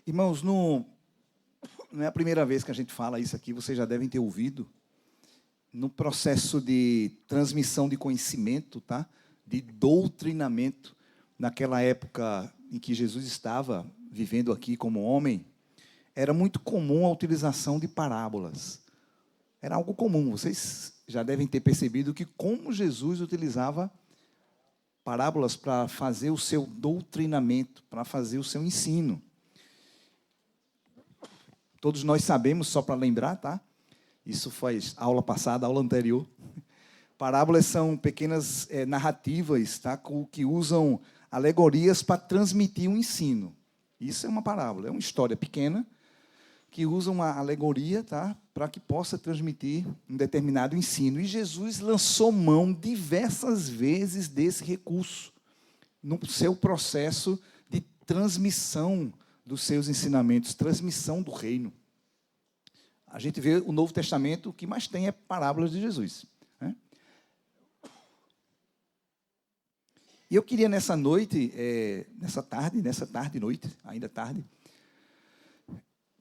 Irmãos, não é a primeira vez que a gente fala isso aqui, vocês já devem ter ouvido. No processo de transmissão de conhecimento, tá? De doutrinamento, naquela época em que Jesus estava vivendo aqui como homem, era muito comum a utilização de parábolas. Era algo comum, vocês já devem ter percebido que como Jesus utilizava parábolas para fazer o seu doutrinamento, para fazer o seu ensino. Todos nós sabemos, só para lembrar, tá? Isso foi aula passada, aula anterior. Parábolas são pequenas narrativas, tá? Que usam alegorias para transmitir um ensino. Isso é uma parábola, é uma história pequena que usa uma alegoria, tá? Para que possa transmitir um determinado ensino. E Jesus lançou mão diversas vezes desse recurso no seu processo de transmissão dos seus ensinamentos, transmissão do reino. A gente vê o Novo Testamento, o que mais tem é parábolas de Jesus, né? E eu queria nessa noite, nessa tarde, noite, ainda tarde,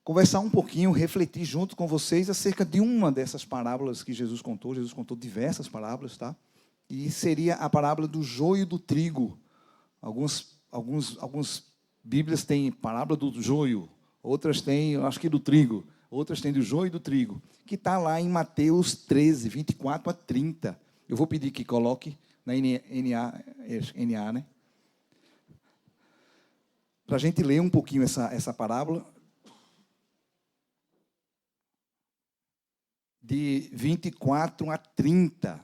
conversar um pouquinho, refletir junto com vocês acerca de uma dessas parábolas que Jesus contou. Jesus contou diversas parábolas, tá? E seria a parábola do joio e do trigo. Alguns Bíblias têm parábola do joio, outras têm, acho que do trigo, outras têm do joio e do trigo, que está lá em Mateus 13, 24 a 30. Eu vou pedir que coloque na NA, né? Para a gente ler um pouquinho essa parábola. De 24 a 30.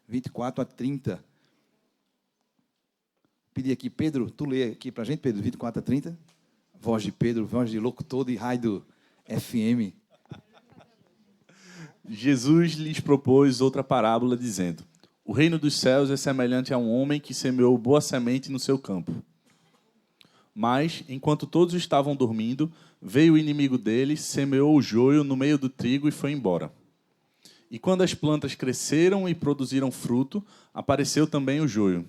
24 a 30. Pedi aqui, Pedro, tu lê aqui para a gente, Pedro, 24 a 30. Voz de Pedro, voz de locutor de rádio FM. Jesus lhes propôs outra parábola, dizendo: o reino dos céus é semelhante a um homem que semeou boa semente no seu campo. Mas, enquanto todos estavam dormindo, veio o inimigo deles, semeou o joio no meio do trigo e foi embora. E quando as plantas cresceram e produziram fruto, apareceu também o joio.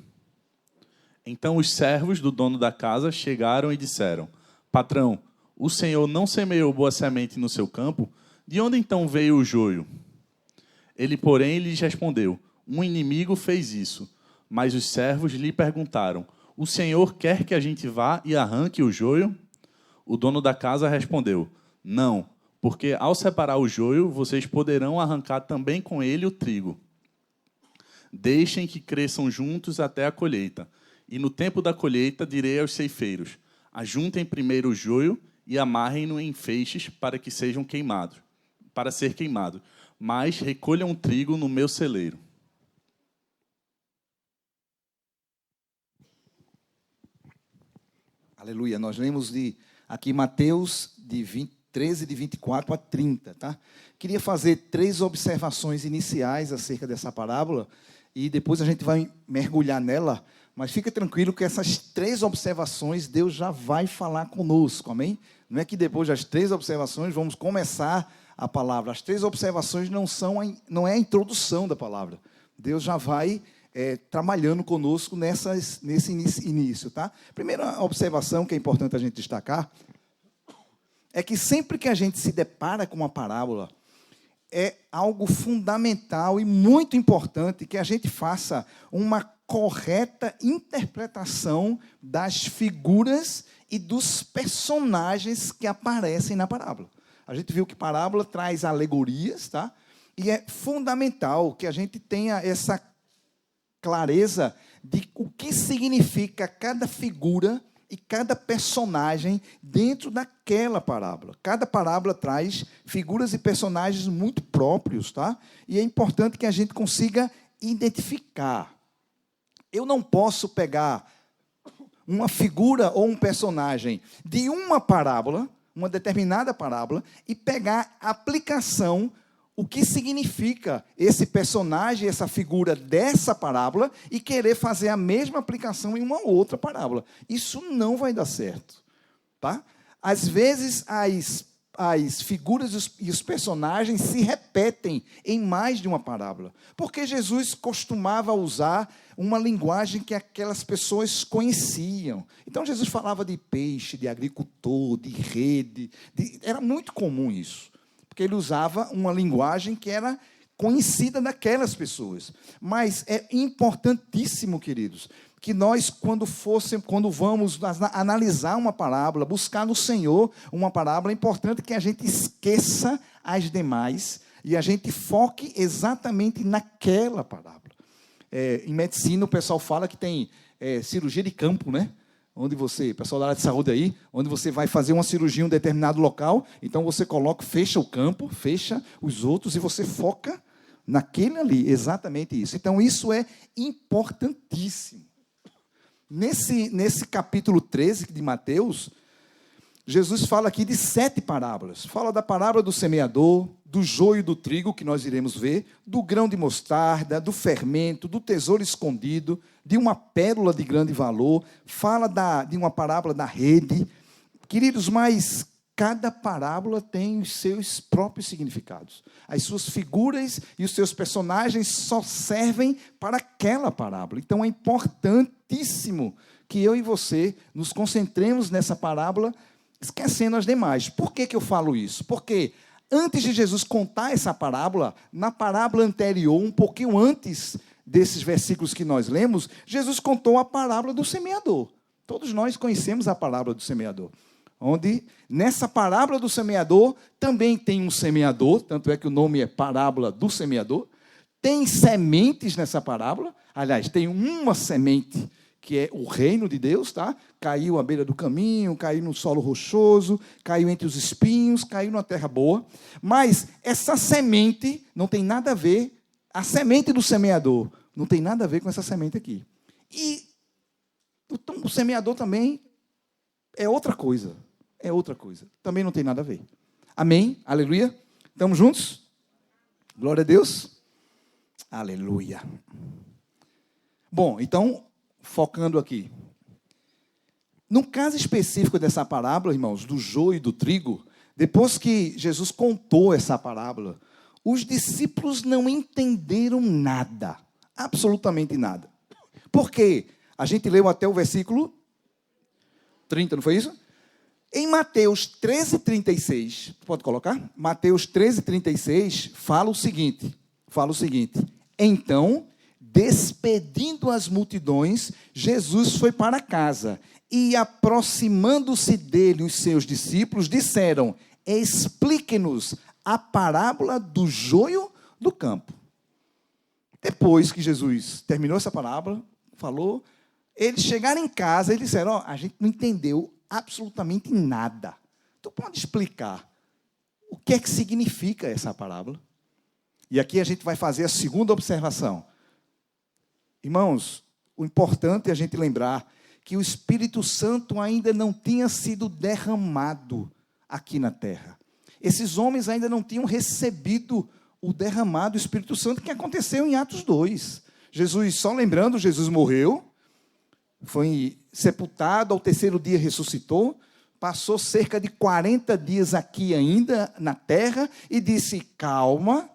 Então os servos do dono da casa chegaram e disseram: patrão, o senhor não semeou boa semente no seu campo? De onde então veio o joio? Ele, porém, lhes respondeu: um inimigo fez isso. Mas os servos lhe perguntaram: o senhor quer que a gente vá e arranque o joio? O dono da casa respondeu: não, porque ao separar o joio, vocês poderão arrancar também com ele o trigo. Deixem que cresçam juntos até a colheita. E no tempo da colheita direi aos ceifeiros: ajuntem primeiro o joio e amarrem-no em feixes para que sejam queimados, para ser queimado. Mas recolham o trigo no meu celeiro. Aleluia. Nós lemos aqui Mateus 13, de 24 a 30, tá? Queria fazer 3 observações iniciais acerca dessa parábola e depois a gente vai mergulhar nela, mas fica tranquilo que essas 3 observações Deus já vai falar conosco, amém? Não é que depois das 3 observações vamos começar a palavra. As 3 observações não é a introdução da palavra. Deus já vai trabalhando conosco nesse início, tá? Primeira observação que é importante a gente destacar é que sempre que a gente se depara com uma parábola, é algo fundamental e muito importante que a gente faça uma correta interpretação das figuras e dos personagens que aparecem na parábola. A gente viu que parábola traz alegorias, tá? E é fundamental que a gente tenha essa clareza de o que significa cada figura e cada personagem dentro daquela parábola. Cada parábola traz figuras e personagens muito próprios, tá? E é importante que a gente consiga identificar. Eu não posso pegar uma figura ou um personagem de uma parábola, uma determinada parábola, e pegar a aplicação, o que significa esse personagem, essa figura dessa parábola, e querer fazer a mesma aplicação em uma outra parábola. Isso não vai dar certo, tá? Às vezes, as as figuras e os personagens se repetem em mais de uma parábola. Porque Jesus costumava usar uma linguagem que aquelas pessoas conheciam. Então, Jesus falava de peixe, de agricultor, de rede. Era muito comum isso. Porque ele usava uma linguagem que era conhecida daquelas pessoas. Mas é importantíssimo, queridos, que nós, quando vamos analisar uma parábola, buscar no Senhor uma parábola, é importante que a gente esqueça as demais e a gente foque exatamente naquela parábola. Em medicina, o pessoal fala que tem cirurgia de campo, né? Onde você, pessoal da área de saúde aí, onde você vai fazer uma cirurgia em um determinado local, então você fecha o campo, fecha os outros e você foca naquele ali, exatamente isso. Então, isso é importantíssimo. Nesse capítulo 13 de Mateus, Jesus fala aqui de 7 parábolas. Fala da parábola do semeador, do joio e do trigo, que nós iremos ver, do grão de mostarda, do fermento, do tesouro escondido, de uma pérola de grande valor, fala de uma parábola da rede. Queridos, mas cada parábola tem os seus próprios significados. As suas figuras e os seus personagens só servem para aquela parábola. Então é importantíssimo que eu e você nos concentremos nessa parábola, esquecendo as demais. Por que eu falo isso? Porque antes de Jesus contar essa parábola, na parábola anterior, um pouquinho antes desses versículos que nós lemos, Jesus contou a parábola do semeador. Todos nós conhecemos a parábola do semeador. Onde, nessa parábola do semeador, também tem um semeador, tanto é que o nome é parábola do semeador. Tem sementes nessa parábola, aliás, tem uma semente, que é o reino de Deus, tá? Caiu à beira do caminho, caiu no solo rochoso, caiu entre os espinhos, caiu numa terra boa. Mas essa semente não tem nada a ver, a semente do semeador, não tem nada a ver com essa semente aqui. E então, o semeador também é outra coisa. É outra coisa. Também não tem nada a ver. Amém? Aleluia? Estamos juntos? Glória a Deus. Aleluia. Bom, então, focando aqui. No caso específico dessa parábola, irmãos, do joio e do trigo, depois que Jesus contou essa parábola, os discípulos não entenderam nada. Absolutamente nada. Por quê? A gente leu até o versículo 30, não foi isso? Em Mateus 13:36, pode colocar? Mateus 13:36 fala o seguinte, então, despedindo as multidões, Jesus foi para casa, e aproximando-se dele os seus discípulos, disseram, explique-nos a parábola do joio do campo. Depois que Jesus terminou essa parábola, falou, eles chegaram em casa e disseram, a gente não entendeu absolutamente nada. Tu pode explicar o que é que significa essa parábola? E aqui a gente vai fazer a segunda observação. Irmãos, o importante é a gente lembrar que o Espírito Santo ainda não tinha sido derramado aqui na terra. Esses homens ainda não tinham recebido o derramado do Espírito Santo que aconteceu em Atos 2. Jesus, só lembrando, Jesus morreu, foi sepultado, ao terceiro dia ressuscitou, passou cerca de 40 dias aqui ainda na terra e disse, calma,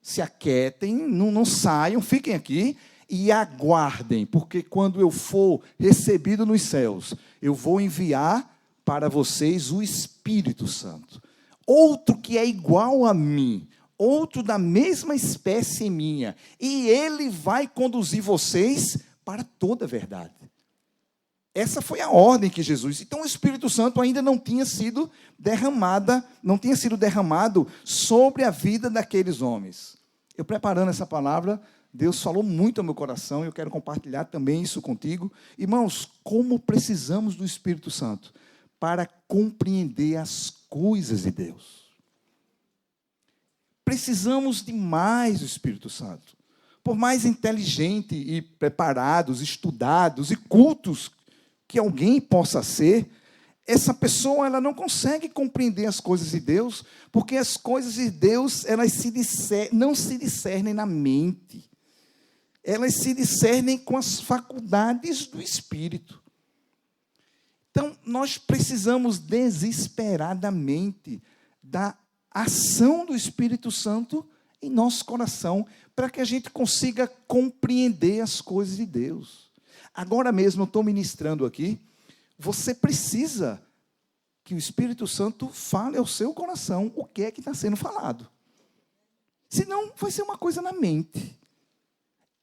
se aquietem, não saiam, fiquem aqui e aguardem, porque quando eu for recebido nos céus, eu vou enviar para vocês o Espírito Santo. Outro que é igual a mim, outro da mesma espécie minha, e ele vai conduzir vocês para toda a verdade. Essa foi a ordem que Jesus... Então, o Espírito Santo ainda não tinha sido derramado sobre a vida daqueles homens. Eu preparando essa palavra, Deus falou muito ao meu coração e eu quero compartilhar também isso contigo. Irmãos, como precisamos do Espírito Santo para compreender as coisas de Deus. Precisamos de mais do Espírito Santo. Por mais inteligente e preparados, estudados e cultos que alguém possa ser, essa pessoa ela não consegue compreender as coisas de Deus, porque as coisas de Deus elas não se discernem na mente. Elas se discernem com as faculdades do Espírito. Então, nós precisamos desesperadamente da ação do Espírito Santo em nosso coração, para que a gente consiga compreender as coisas de Deus. Agora mesmo eu estou ministrando aqui, você precisa que o Espírito Santo fale ao seu coração o que é que está sendo falado. Senão vai ser uma coisa na mente.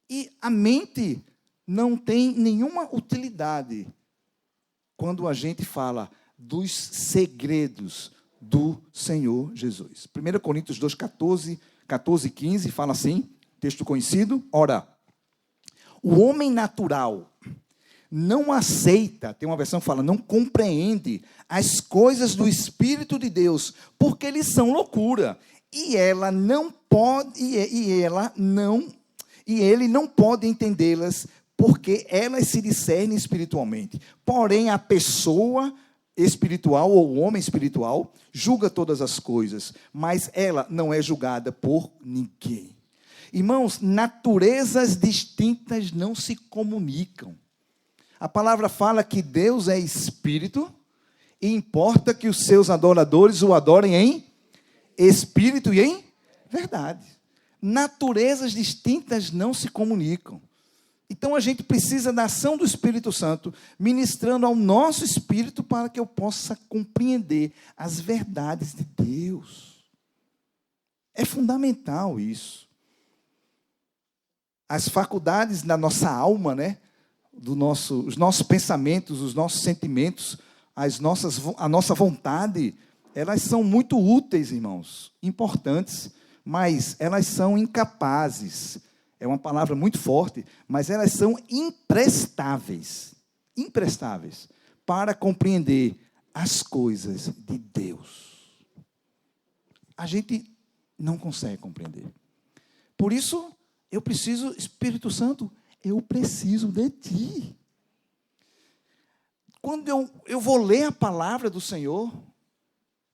E a mente não tem nenhuma utilidade quando a gente fala dos segredos do Senhor Jesus. 1 Coríntios 2, 14 e 15 fala assim, texto conhecido. Ora, o homem natural não aceita, tem uma versão que fala, não compreende as coisas do Espírito de Deus, porque eles são loucura, e ela não pode, e ele não pode entendê-las, porque elas se discernem espiritualmente. Porém, a pessoa espiritual, ou o homem espiritual, julga todas as coisas, mas ela não é julgada por ninguém. Irmãos, naturezas distintas não se comunicam. A palavra fala que Deus é espírito e importa que os seus adoradores o adorem em espírito e em verdade. Naturezas distintas não se comunicam. Então a gente precisa da ação do Espírito Santo ministrando ao nosso espírito para que eu possa compreender as verdades de Deus. É fundamental isso. As faculdades da nossa alma, né? Os nossos pensamentos, os nossos sentimentos, a nossa vontade, elas são muito úteis, irmãos, importantes, mas elas são incapazes. É uma palavra muito forte, mas elas são imprestáveis para compreender as coisas de Deus. A gente não consegue compreender. Por isso, eu preciso, Espírito Santo, eu preciso de ti. Quando eu vou ler a palavra do Senhor,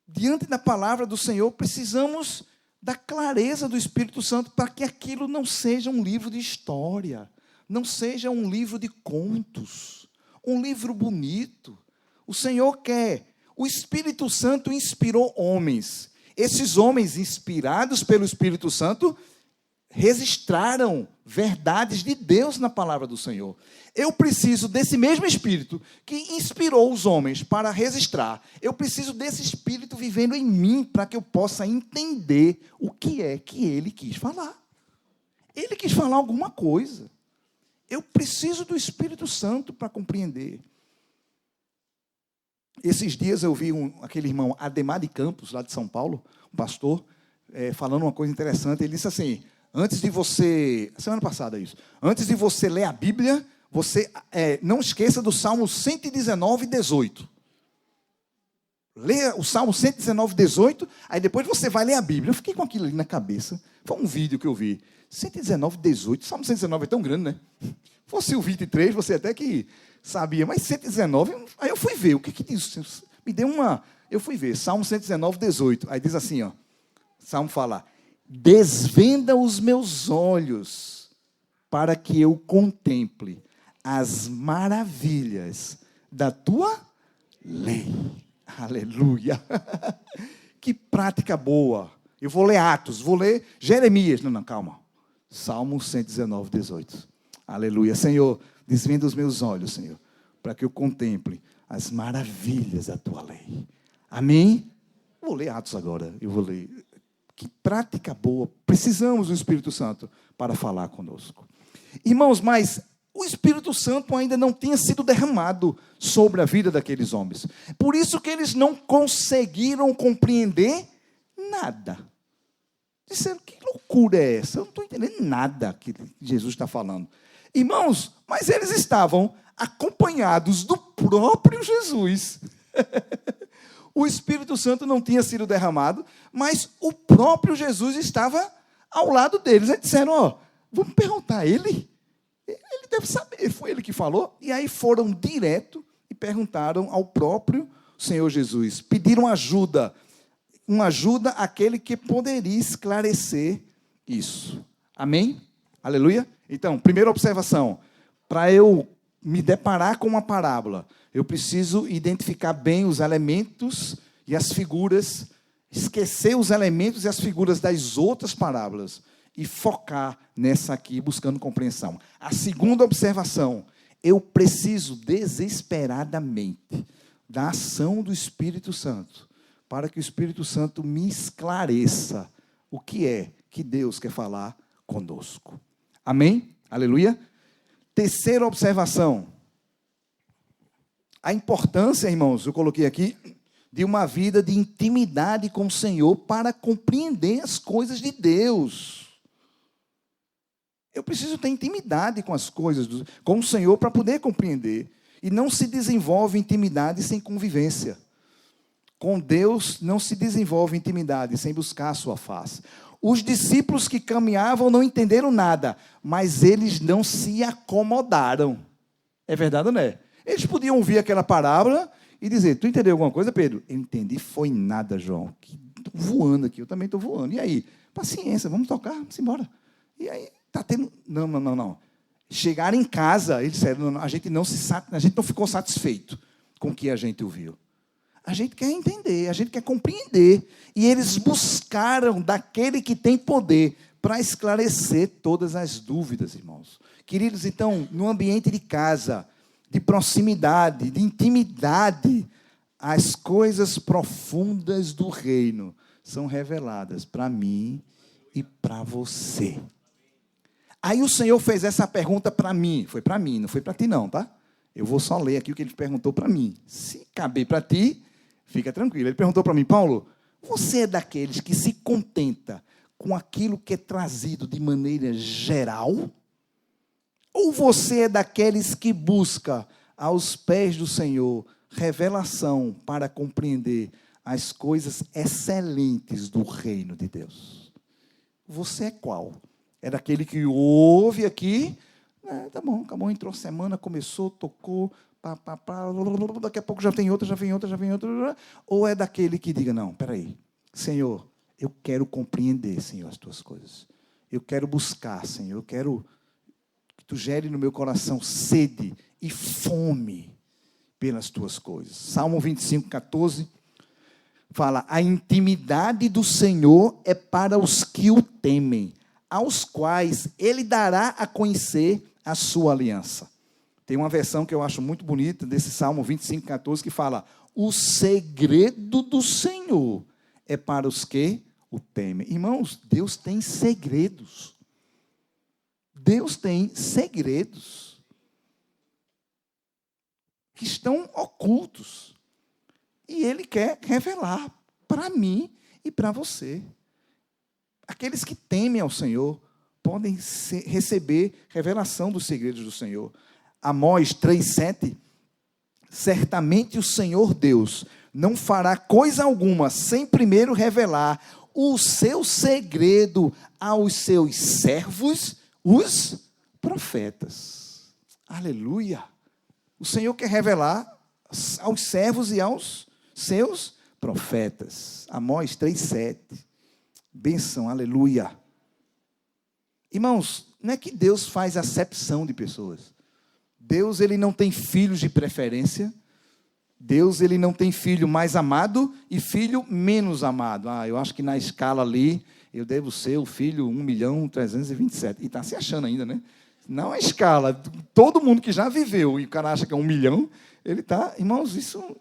diante da palavra do Senhor, precisamos da clareza do Espírito Santo para que aquilo não seja um livro de história, não seja um livro de contos, um livro bonito. O Senhor quer. O Espírito Santo inspirou homens. Esses homens, inspirados pelo Espírito Santo, registraram verdades de Deus na palavra do Senhor. Eu preciso desse mesmo Espírito que inspirou os homens para registrar. Eu preciso desse Espírito vivendo em mim para que eu possa entender o que é que ele quis falar. Ele quis falar alguma coisa. Eu preciso do Espírito Santo para compreender. Esses dias eu vi aquele irmão Ademar de Campos, lá de São Paulo, um pastor, falando uma coisa interessante. Ele disse assim: antes de você, semana passada isso, antes de você ler a Bíblia, você não esqueça do Salmo 119, 18. Leia o Salmo 119, 18, aí depois você vai ler a Bíblia. Eu fiquei com aquilo ali na cabeça. Foi um vídeo que eu vi. 119, 18. Salmo 119 é tão grande, né? Fosse o 23, você até que sabia, mas 119, aí eu fui ver, o que diz? Me deu uma, eu fui ver, Salmo 119, 18. Aí diz assim, ó, Salmo fala: desvenda os meus olhos para que eu contemple as maravilhas da tua lei. Aleluia. Que prática boa. Eu vou ler Atos, vou ler Jeremias. Não, calma. Salmo 119, 18. Aleluia. Senhor, desvenda os meus olhos, Senhor, para que eu contemple as maravilhas da tua lei. Amém? Vou ler Atos agora. Eu vou ler. Que prática boa. Precisamos do Espírito Santo para falar conosco. Irmãos, mas o Espírito Santo ainda não tinha sido derramado sobre a vida daqueles homens. Por isso que eles não conseguiram compreender nada. Disseram: que loucura é essa? Eu não estou entendendo nada que Jesus está falando. Irmãos, mas eles estavam acompanhados do próprio Jesus. O Espírito Santo não tinha sido derramado, mas o próprio Jesus estava ao lado deles. Eles disseram: ó, vamos perguntar a ele. Ele deve saber, foi ele que falou. E aí foram direto e perguntaram ao próprio Senhor Jesus. Pediram ajuda, uma ajuda àquele que poderia esclarecer isso. Amém? Aleluia? Então, primeira observação: para eu me deparar com uma parábola, eu preciso identificar bem os elementos e as figuras esquecer os elementos e as figuras das outras parábolas e focar nessa aqui, buscando compreensão. A segunda observação, eu preciso desesperadamente da ação do Espírito Santo, para que o Espírito Santo me esclareça o que é que Deus quer falar conosco. Amém? Aleluia? Terceira observação, a importância, irmãos, eu coloquei aqui, de uma vida de intimidade com o Senhor para compreender as coisas de Deus. Eu preciso ter intimidade com as coisas, com o Senhor, para poder compreender. E não se desenvolve intimidade sem convivência. Com Deus não se desenvolve intimidade sem buscar a sua face. Os discípulos que caminhavam não entenderam nada, mas eles não se acomodaram. É verdade ou não é? Eles podiam ouvir aquela parábola e dizer, tu entendeu alguma coisa, Pedro? Eu entendi, foi nada, João. Estou voando aqui, eu também estou voando. E aí? Paciência, vamos tocar, vamos embora. E aí, está tendo... Não. Chegaram em casa, eles disseram, não, a gente não ficou satisfeito com o que a gente ouviu. A gente quer entender, a gente quer compreender. E eles buscaram daquele que tem poder para esclarecer todas as dúvidas, irmãos. Queridos, então, no ambiente de casa, de proximidade, de intimidade, as coisas profundas do reino são reveladas para mim e para você. Aí o Senhor fez essa pergunta para mim. Foi para mim, não foi para ti não, tá? Eu vou só ler aqui o que ele perguntou para mim. Se caber para ti, fica tranquilo. Ele perguntou para mim, Paulo, você é daqueles que se contenta com aquilo que é trazido de maneira geral? Ou você é daqueles que busca aos pés do Senhor revelação para compreender as coisas excelentes do reino de Deus? Você é qual? É daquele que ouve aqui, tá bom, acabou, entrou semana, começou, tocou, daqui a pouco já tem outra, já vem outra. Ou é daquele que diga, não, peraí, Senhor, eu quero compreender, Senhor, as tuas coisas. Eu quero buscar, Senhor, eu quero que tu gere no meu coração sede e fome pelas tuas coisas. Salmo 25, 14, fala, a intimidade do Senhor é para os que o temem, aos quais ele dará a conhecer a sua aliança. Tem uma versão que eu acho muito bonita, desse Salmo 25, 14, que fala, o segredo do Senhor é para os que o temem. Irmãos, Deus tem segredos. Deus tem segredos que estão ocultos. E Ele quer revelar para mim e para você. Aqueles que temem ao Senhor podem receber revelação dos segredos do Senhor. Amós 3,7, certamente o Senhor Deus não fará coisa alguma sem primeiro revelar o seu segredo aos seus servos, os profetas. Aleluia! O Senhor quer revelar aos servos e aos seus profetas. Amós 3,7. Bênção, aleluia. Irmãos, não é que Deus faz acepção de pessoas. Deus, ele não tem filhos de preferência. Deus, ele não tem filho mais amado e filho menos amado. Eu acho que na escala ali, eu devo ser o filho 1.327.000. E está se achando ainda, né? Não a escala. Todo mundo que já viveu e o cara acha que é 1 milhão, ele está... Irmãos, isso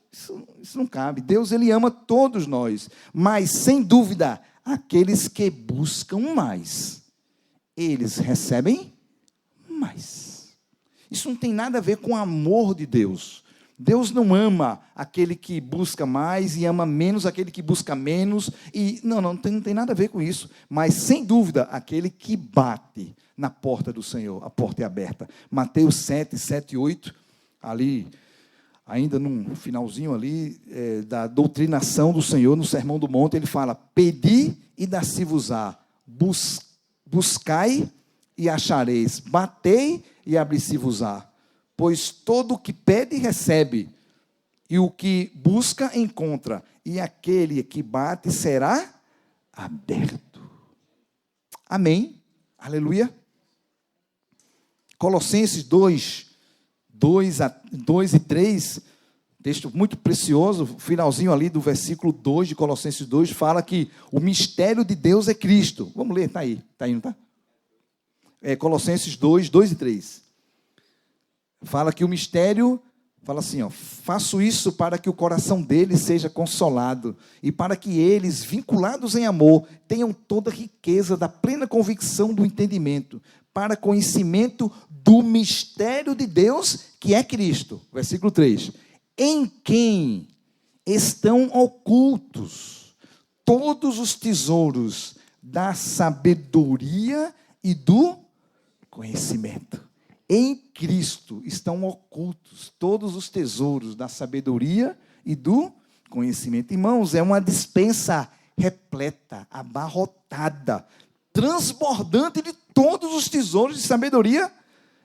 não cabe. Deus, ele ama todos nós. Mas, sem dúvida, aqueles que buscam mais, eles recebem mais. Isso não tem nada a ver com o amor de Deus. Deus não ama aquele que busca mais e ama menos aquele que busca menos. Não tem nada a ver com isso. Mas, sem dúvida, aquele que bate na porta do Senhor, a porta é aberta. Mateus 7, 7 e 8, ali, ainda no finalzinho ali, da doutrinação do Senhor, no Sermão do Monte, ele fala, pedi e dar-se-vos-á, buscai e achareis, batei e abri-se-vos-á. Pois todo o que pede, recebe, e o que busca, encontra, e aquele que bate será aberto. Amém? Aleluia. Colossenses 2 e 3, Texto muito precioso, finalzinho ali do versículo 2 de Colossenses 2, fala que o mistério de Deus é Cristo. Vamos ler, está aí, não está? Colossenses 2, 2 e 3. Fala que o mistério, fala assim, faço isso para que o coração deles seja consolado e para que eles, vinculados em amor, tenham toda a riqueza da plena convicção do entendimento, para conhecimento do mistério de Deus, que é Cristo. Versículo 3. Em quem estão ocultos todos os tesouros da sabedoria e do conhecimento. Em Cristo estão ocultos todos os tesouros da sabedoria e do conhecimento. Irmãos, é uma despensa repleta, abarrotada, transbordante de todos os tesouros de sabedoria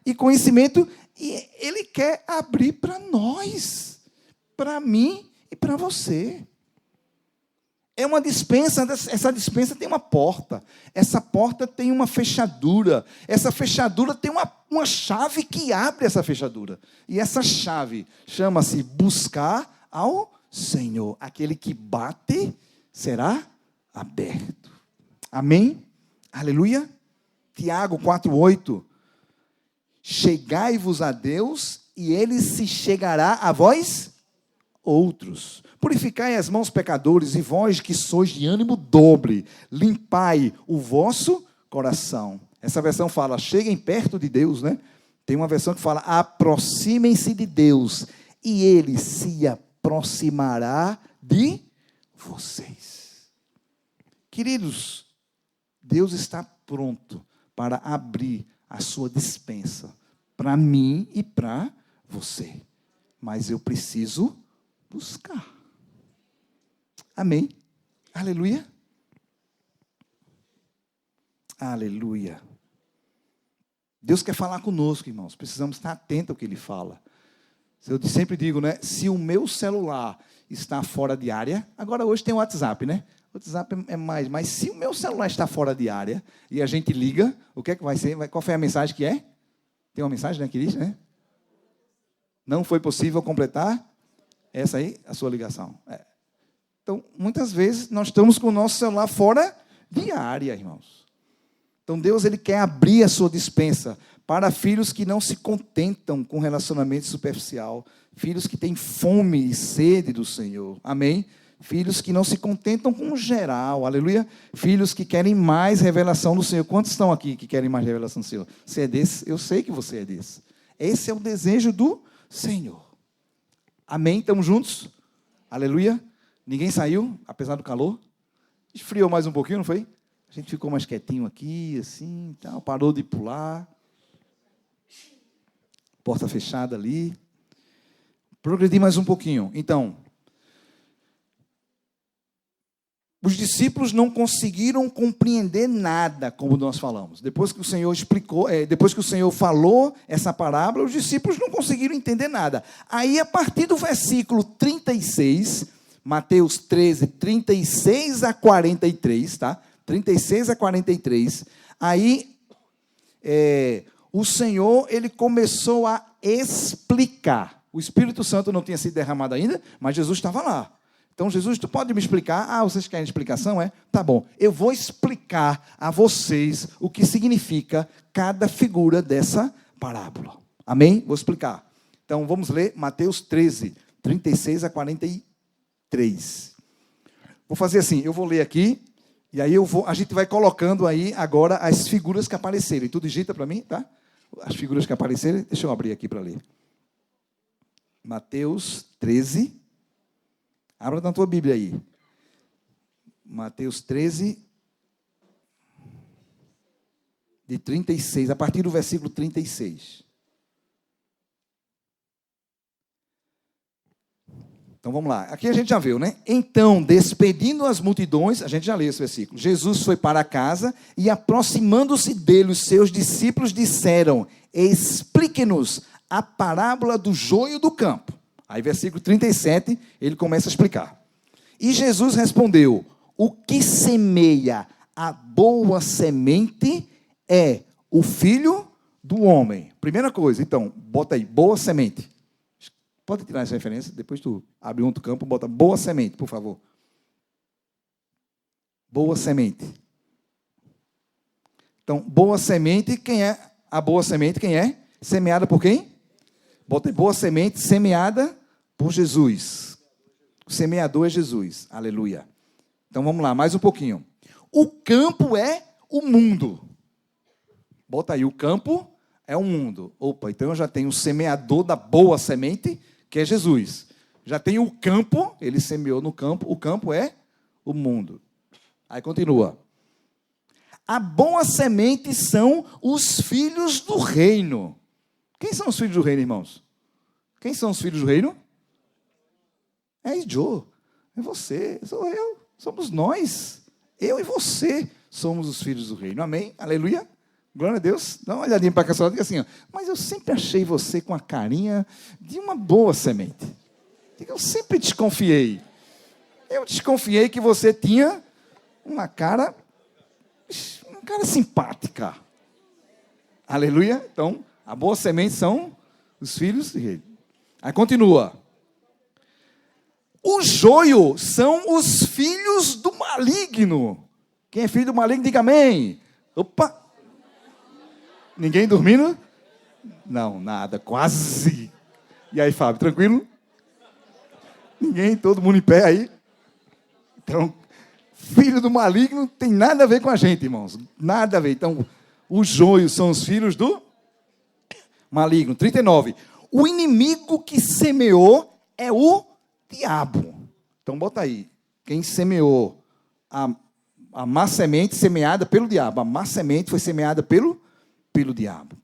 e conhecimento, e Ele quer abrir para nós, para mim e para você. É uma despensa, essa despensa tem uma porta, essa porta tem uma fechadura, essa fechadura tem uma chave que abre essa fechadura, e essa chave chama-se buscar ao Senhor. Aquele que bate será aberto. Amém? Aleluia? Tiago 4,8. Chegai-vos a Deus e Ele se chegará a vós outros. Purificai as mãos, pecadores, e vós que sois de ânimo dobre, limpai o vosso coração. Essa versão fala, cheguem perto de Deus, né? Tem uma versão que fala, aproximem-se de Deus, e Ele se aproximará de vocês. Queridos, Deus está pronto para abrir a sua despensa para mim e para você. Mas eu preciso buscar. Amém? Aleluia? Aleluia. Deus quer falar conosco, irmãos. Precisamos estar atentos ao que Ele fala. Eu sempre digo, né? Se o meu celular está fora de área, agora hoje tem o WhatsApp, né? O WhatsApp é mais, mas se o meu celular está fora de área e a gente liga, o que é que vai ser? Qual foi a mensagem que é? Tem uma mensagem, né, que diz, né? Não foi possível completar essa aí, a sua ligação. Então, muitas vezes, nós estamos com o nosso celular fora de área, irmãos. Então, Deus, Ele quer abrir a sua despensa para filhos que não se contentam com relacionamento superficial, filhos que têm fome e sede do Senhor. Amém? Filhos que não se contentam com o geral, aleluia. Filhos que querem mais revelação do Senhor. Quantos estão aqui que querem mais revelação do Senhor? Você é desse? Eu sei que você é desse. Esse é o desejo do Senhor. Amém? Estamos juntos? Aleluia. Ninguém saiu, apesar do calor? Esfriou mais um pouquinho, não foi? A gente ficou mais quietinho aqui, assim, tal, parou de pular. Porta fechada ali. Progredir mais um pouquinho. Então, os discípulos não conseguiram compreender nada, como nós falamos. Depois que o Senhor explicou, depois que o Senhor falou essa parábola, os discípulos não conseguiram entender nada. Aí, a partir do versículo 36, Mateus 13, 36 a 43, tá? 36 a 43, aí o Senhor, Ele começou a explicar. O Espírito Santo não tinha sido derramado ainda, mas Jesus estava lá. Então, Jesus, tu pode me explicar? Ah, vocês querem explicação? Tá bom. Eu vou explicar a vocês o que significa cada figura dessa parábola. Amém? Vou explicar. Então, vamos ler Mateus 13, 36 a 43. Vou fazer assim, eu vou ler aqui, e aí a gente vai colocando aí agora as figuras que aparecerem. Tu digita para mim, tá? As figuras que aparecerem, deixa eu abrir aqui para ler. Mateus 13, abra na tua Bíblia aí. Mateus 13, de 36, a partir do versículo 36. Então, vamos lá. Aqui a gente já viu, né? Então, despedindo as multidões, a gente já leu esse versículo. Jesus foi para casa e, aproximando-se dele, os seus discípulos disseram, explique-nos a parábola do joio do campo. Aí, versículo 37, ele começa a explicar. E Jesus respondeu, o que semeia a boa semente é o Filho do Homem. Primeira coisa, então, bota aí, boa semente. Pode tirar essa referência, depois tu abre um outro campo, bota boa semente, por favor. Boa semente. Então, boa semente, quem é a boa semente? Quem é? Semeada por quem? Bota boa semente, semeada por Jesus. O semeador é Jesus. Aleluia. Então, vamos lá, mais um pouquinho. O campo é o mundo. Bota aí, o campo é o mundo. Opa, então eu já tenho o semeador da boa semente, que é Jesus. Já tenho o campo, ele semeou no campo, o campo é o mundo. Aí continua. A boa semente são os filhos do reino. Quem são os filhos do reino, irmãos? Quem são os filhos do reino? É Joe, é você, sou eu, somos nós. Eu e você somos os filhos do reino. Amém? Aleluia. Glória a Deus. Dá uma olhadinha para cá só e diga assim, ó, mas eu sempre achei você com a carinha de uma boa semente. Eu sempre desconfiei. Eu desconfiei que você tinha uma cara simpática. Aleluia. Então, a boa semente são os filhos de rei. Aí continua. O joio são os filhos do maligno. Quem é filho do maligno, diga amém. Opa. Ninguém dormindo? Não, nada, quase. E aí, Fábio, tranquilo? Ninguém, todo mundo em pé aí? Então, filho do maligno tem nada a ver com a gente, irmãos. Nada a ver. Então, os joios são os filhos do maligno. 39. O inimigo que semeou é o diabo. Então, bota aí. Quem semeou a má semente semeada pelo diabo. A má semente foi semeada pelo diabo.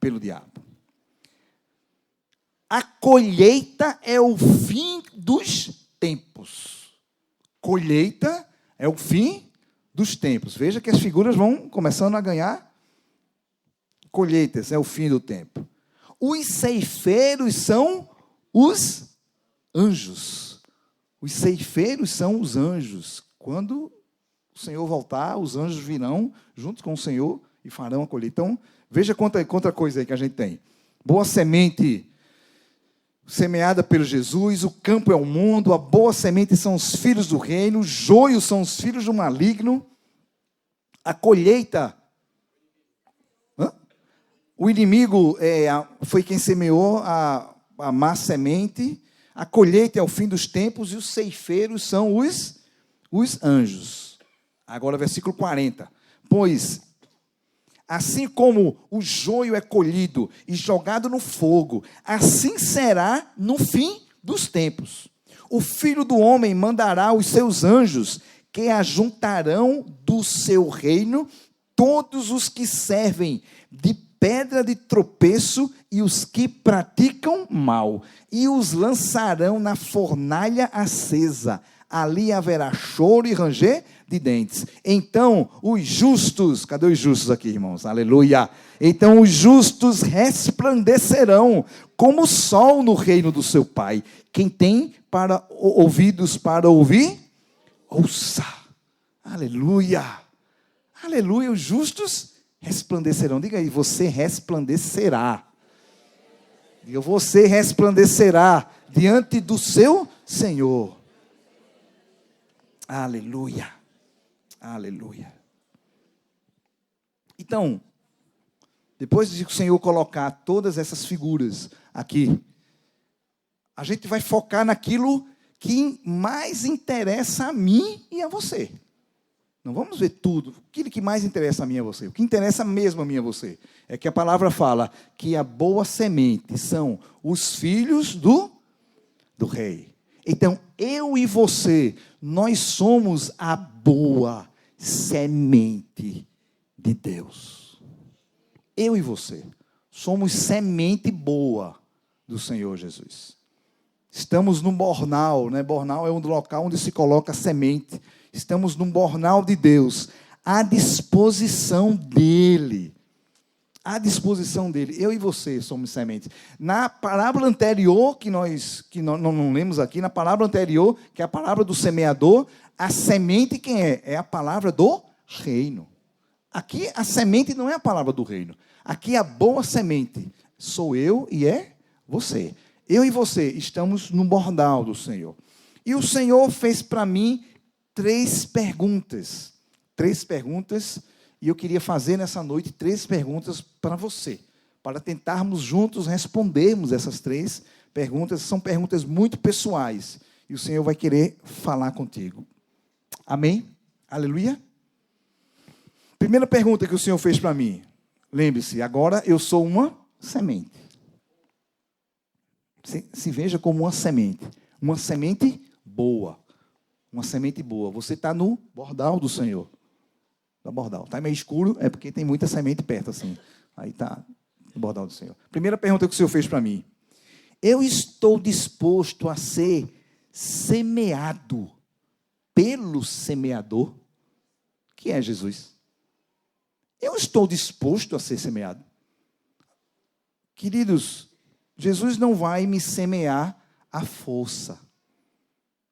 A colheita é o fim dos tempos. Colheita é o fim dos tempos. Veja que as figuras vão começando a ganhar colheitas, é o fim do tempo. Os ceifeiros são os anjos. Os ceifeiros são os anjos. Quando o Senhor voltar, os anjos virão junto com o Senhor e farão a colheita. Então, veja quanta coisa aí que a gente tem. Boa semente semeada pelo Jesus, o campo é o mundo, a boa semente são os filhos do reino, os joios são os filhos do maligno, a colheita, o inimigo foi quem semeou a má semente, a colheita é o fim dos tempos e os ceifeiros são os anjos. Agora, versículo 40. Pois, assim como o joio é colhido e jogado no fogo, assim será no fim dos tempos. O Filho do Homem mandará os seus anjos, que ajuntarão do seu reino todos os que servem de pedra de tropeço e os que praticam mal, e os lançarão na fornalha acesa. Ali haverá choro e ranger de dentes. Então, os justos, cadê os justos aqui, irmãos? Aleluia! Então, os justos resplandecerão como o sol no reino do seu Pai. Quem tem ouvidos para ouvir, ouça. Aleluia! Aleluia! Os justos resplandecerão. Diga aí, você resplandecerá. Diga, você resplandecerá diante do seu Senhor. Aleluia. Aleluia. Então, depois de o Senhor colocar todas essas figuras aqui, a gente vai focar naquilo que mais interessa a mim e a você. Não vamos ver tudo. Aquilo que mais interessa a mim e a você. O que interessa mesmo a mim e a você é que a palavra fala que a boa semente são os filhos do rei. Então, eu e você, nós somos a boa semente de Deus. Eu e você somos semente boa do Senhor Jesus. Estamos num bornal, né? Bornal é um local onde se coloca semente. Estamos num bornal de Deus, à disposição dEle. À disposição dEle. Eu e você somos sementes. Na parábola anterior, que nós não lemos aqui, na parábola anterior, que é a palavra do semeador, a semente quem é? É a palavra do reino. Aqui a semente não é a palavra do reino. Aqui a boa semente sou eu e é você. Eu e você estamos no bordal do Senhor. E o Senhor fez para mim 3 perguntas. 3 perguntas, e eu queria fazer nessa noite 3 perguntas para você, para tentarmos juntos respondermos essas 3 perguntas. São perguntas muito pessoais, e o Senhor vai querer falar contigo. Amém? Aleluia? Primeira pergunta que o Senhor fez para mim. Lembre-se, agora eu sou uma semente. Se veja como uma semente. Uma semente boa. Uma semente boa. Você está no bordal do Senhor. No bordal. Está meio escuro, é porque tem muita semente perto assim. Aí está no bordal do Senhor. Primeira pergunta que o Senhor fez para mim. Eu estou disposto a ser semeado pelo semeador, que é Jesus. Eu estou disposto a ser semeado. Queridos, Jesus não vai me semear à força.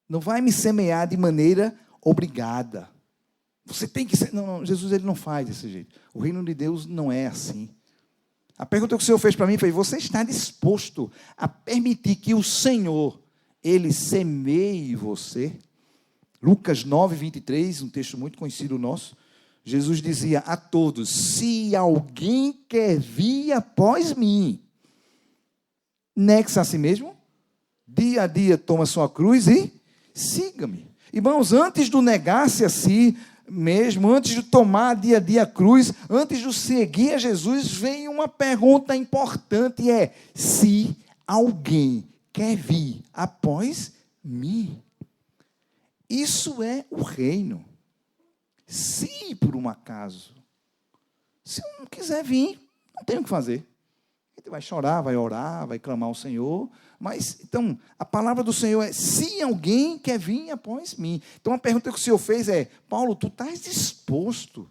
Não vai me semear de maneira obrigada. Você tem que ser... Não, Jesus ele não faz desse jeito. O reino de Deus não é assim. A pergunta que o Senhor fez para mim foi: você está disposto a permitir que o Senhor, ele semeie você? Lucas 9, 23, um texto muito conhecido nosso. Jesus dizia a todos: se alguém quer vir após mim, negue-se a si mesmo, dia a dia toma sua cruz e siga-me. Irmãos, antes de negar-se a si mesmo, antes de tomar dia a dia a cruz, antes de seguir a Jesus, vem uma pergunta importante, se alguém quer vir após mim. Isso é o reino. Se por um acaso, se eu não quiser vir, não tem o que fazer. A gente vai chorar, vai orar, vai clamar ao Senhor. Mas, então, a palavra do Senhor é: se alguém quer vir após mim. Então, a pergunta que o Senhor fez é: Paulo, tu estás disposto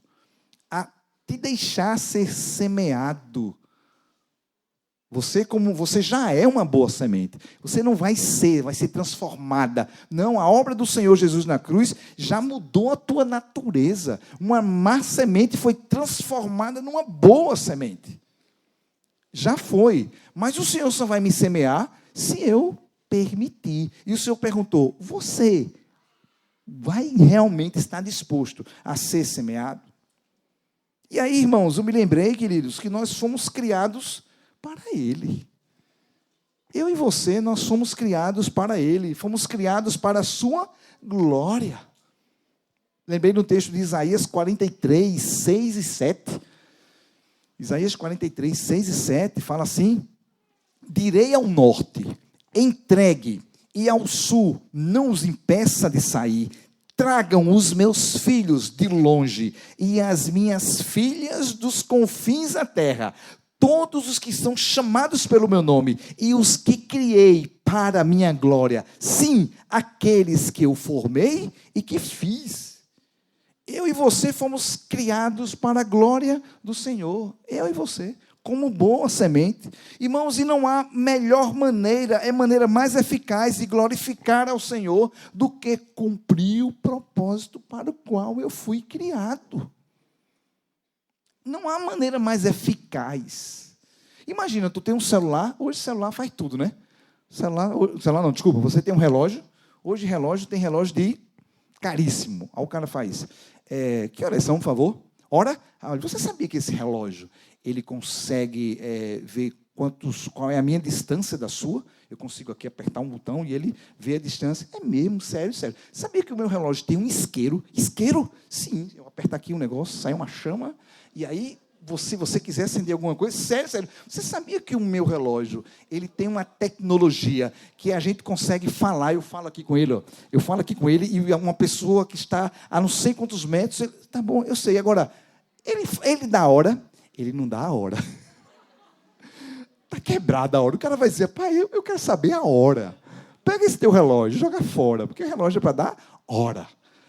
a te deixar ser semeado? Você já é uma boa semente. Você não vai ser transformada. Não, a obra do Senhor Jesus na cruz já mudou a tua natureza. Uma má semente foi transformada numa boa semente. Já foi. Mas o Senhor só vai me semear se eu permitir. E o Senhor perguntou: você vai realmente estar disposto a ser semeado? E aí, irmãos, eu me lembrei, queridos, que nós fomos criados para Ele. Eu e você, nós somos criados para Ele. Fomos criados para a sua glória. Lembrei do texto de Isaías 43, 6 e 7. Isaías 43, 6 e 7 fala assim: direi ao norte, entregue, e ao sul, não os impeça de sair. Tragam os meus filhos de longe, e as minhas filhas dos confins da terra, todos os que são chamados pelo meu nome, e os que criei para a minha glória, sim, aqueles que eu formei e que fiz. Eu e você fomos criados para a glória do Senhor, eu e você, como boa semente. Irmãos, e não há melhor maneira, maneira mais eficaz de glorificar ao Senhor do que cumprir o propósito para o qual eu fui criado. Não há maneira mais eficaz. Imagina, tu tem um celular, hoje o celular faz tudo, né? Você tem um relógio, hoje tem relógio de caríssimo. Aí o cara faz, que horas são, por favor? Hora? Você sabia que esse relógio, ele consegue ver qual é a minha distância da sua? Eu consigo aqui apertar um botão e ele vê a distância. É mesmo, sério. Sabia que o meu relógio tem um isqueiro? Isqueiro? Sim, eu aperto aqui um negócio, sai uma chama, e aí, se você quiser acender alguma coisa, sério. Você sabia que o meu relógio, ele tem uma tecnologia que a gente consegue falar? Eu falo aqui com ele, e uma pessoa que está a não sei quantos metros, tá bom, eu sei. Agora, ele dá a hora, ele não dá a hora. Está quebrada a hora. O cara vai dizer: pai, eu quero saber a hora. Pega esse teu relógio, joga fora, porque o relógio é para dar hora.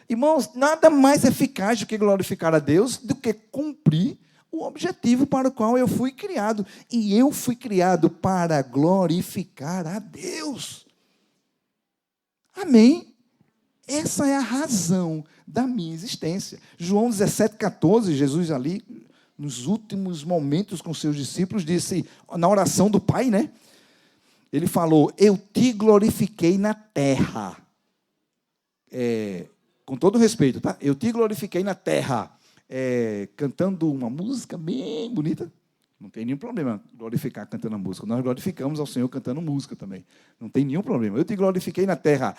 Irmãos, nada mais eficaz do que glorificar a Deus, do que cumprir o objetivo para o qual eu fui criado. E eu fui criado para glorificar a Deus. Amém? Essa é a razão da minha existência. João 17,14, Jesus ali, nos últimos momentos com seus discípulos, disse, na oração do Pai, né? Ele falou, eu te glorifiquei na terra. Com todo respeito, tá? Eu te glorifiquei na terra. Cantando uma música bem bonita. Não tem nenhum problema glorificar cantando a música. Nós glorificamos ao Senhor cantando música também. Não tem nenhum problema. Eu te glorifiquei na terra.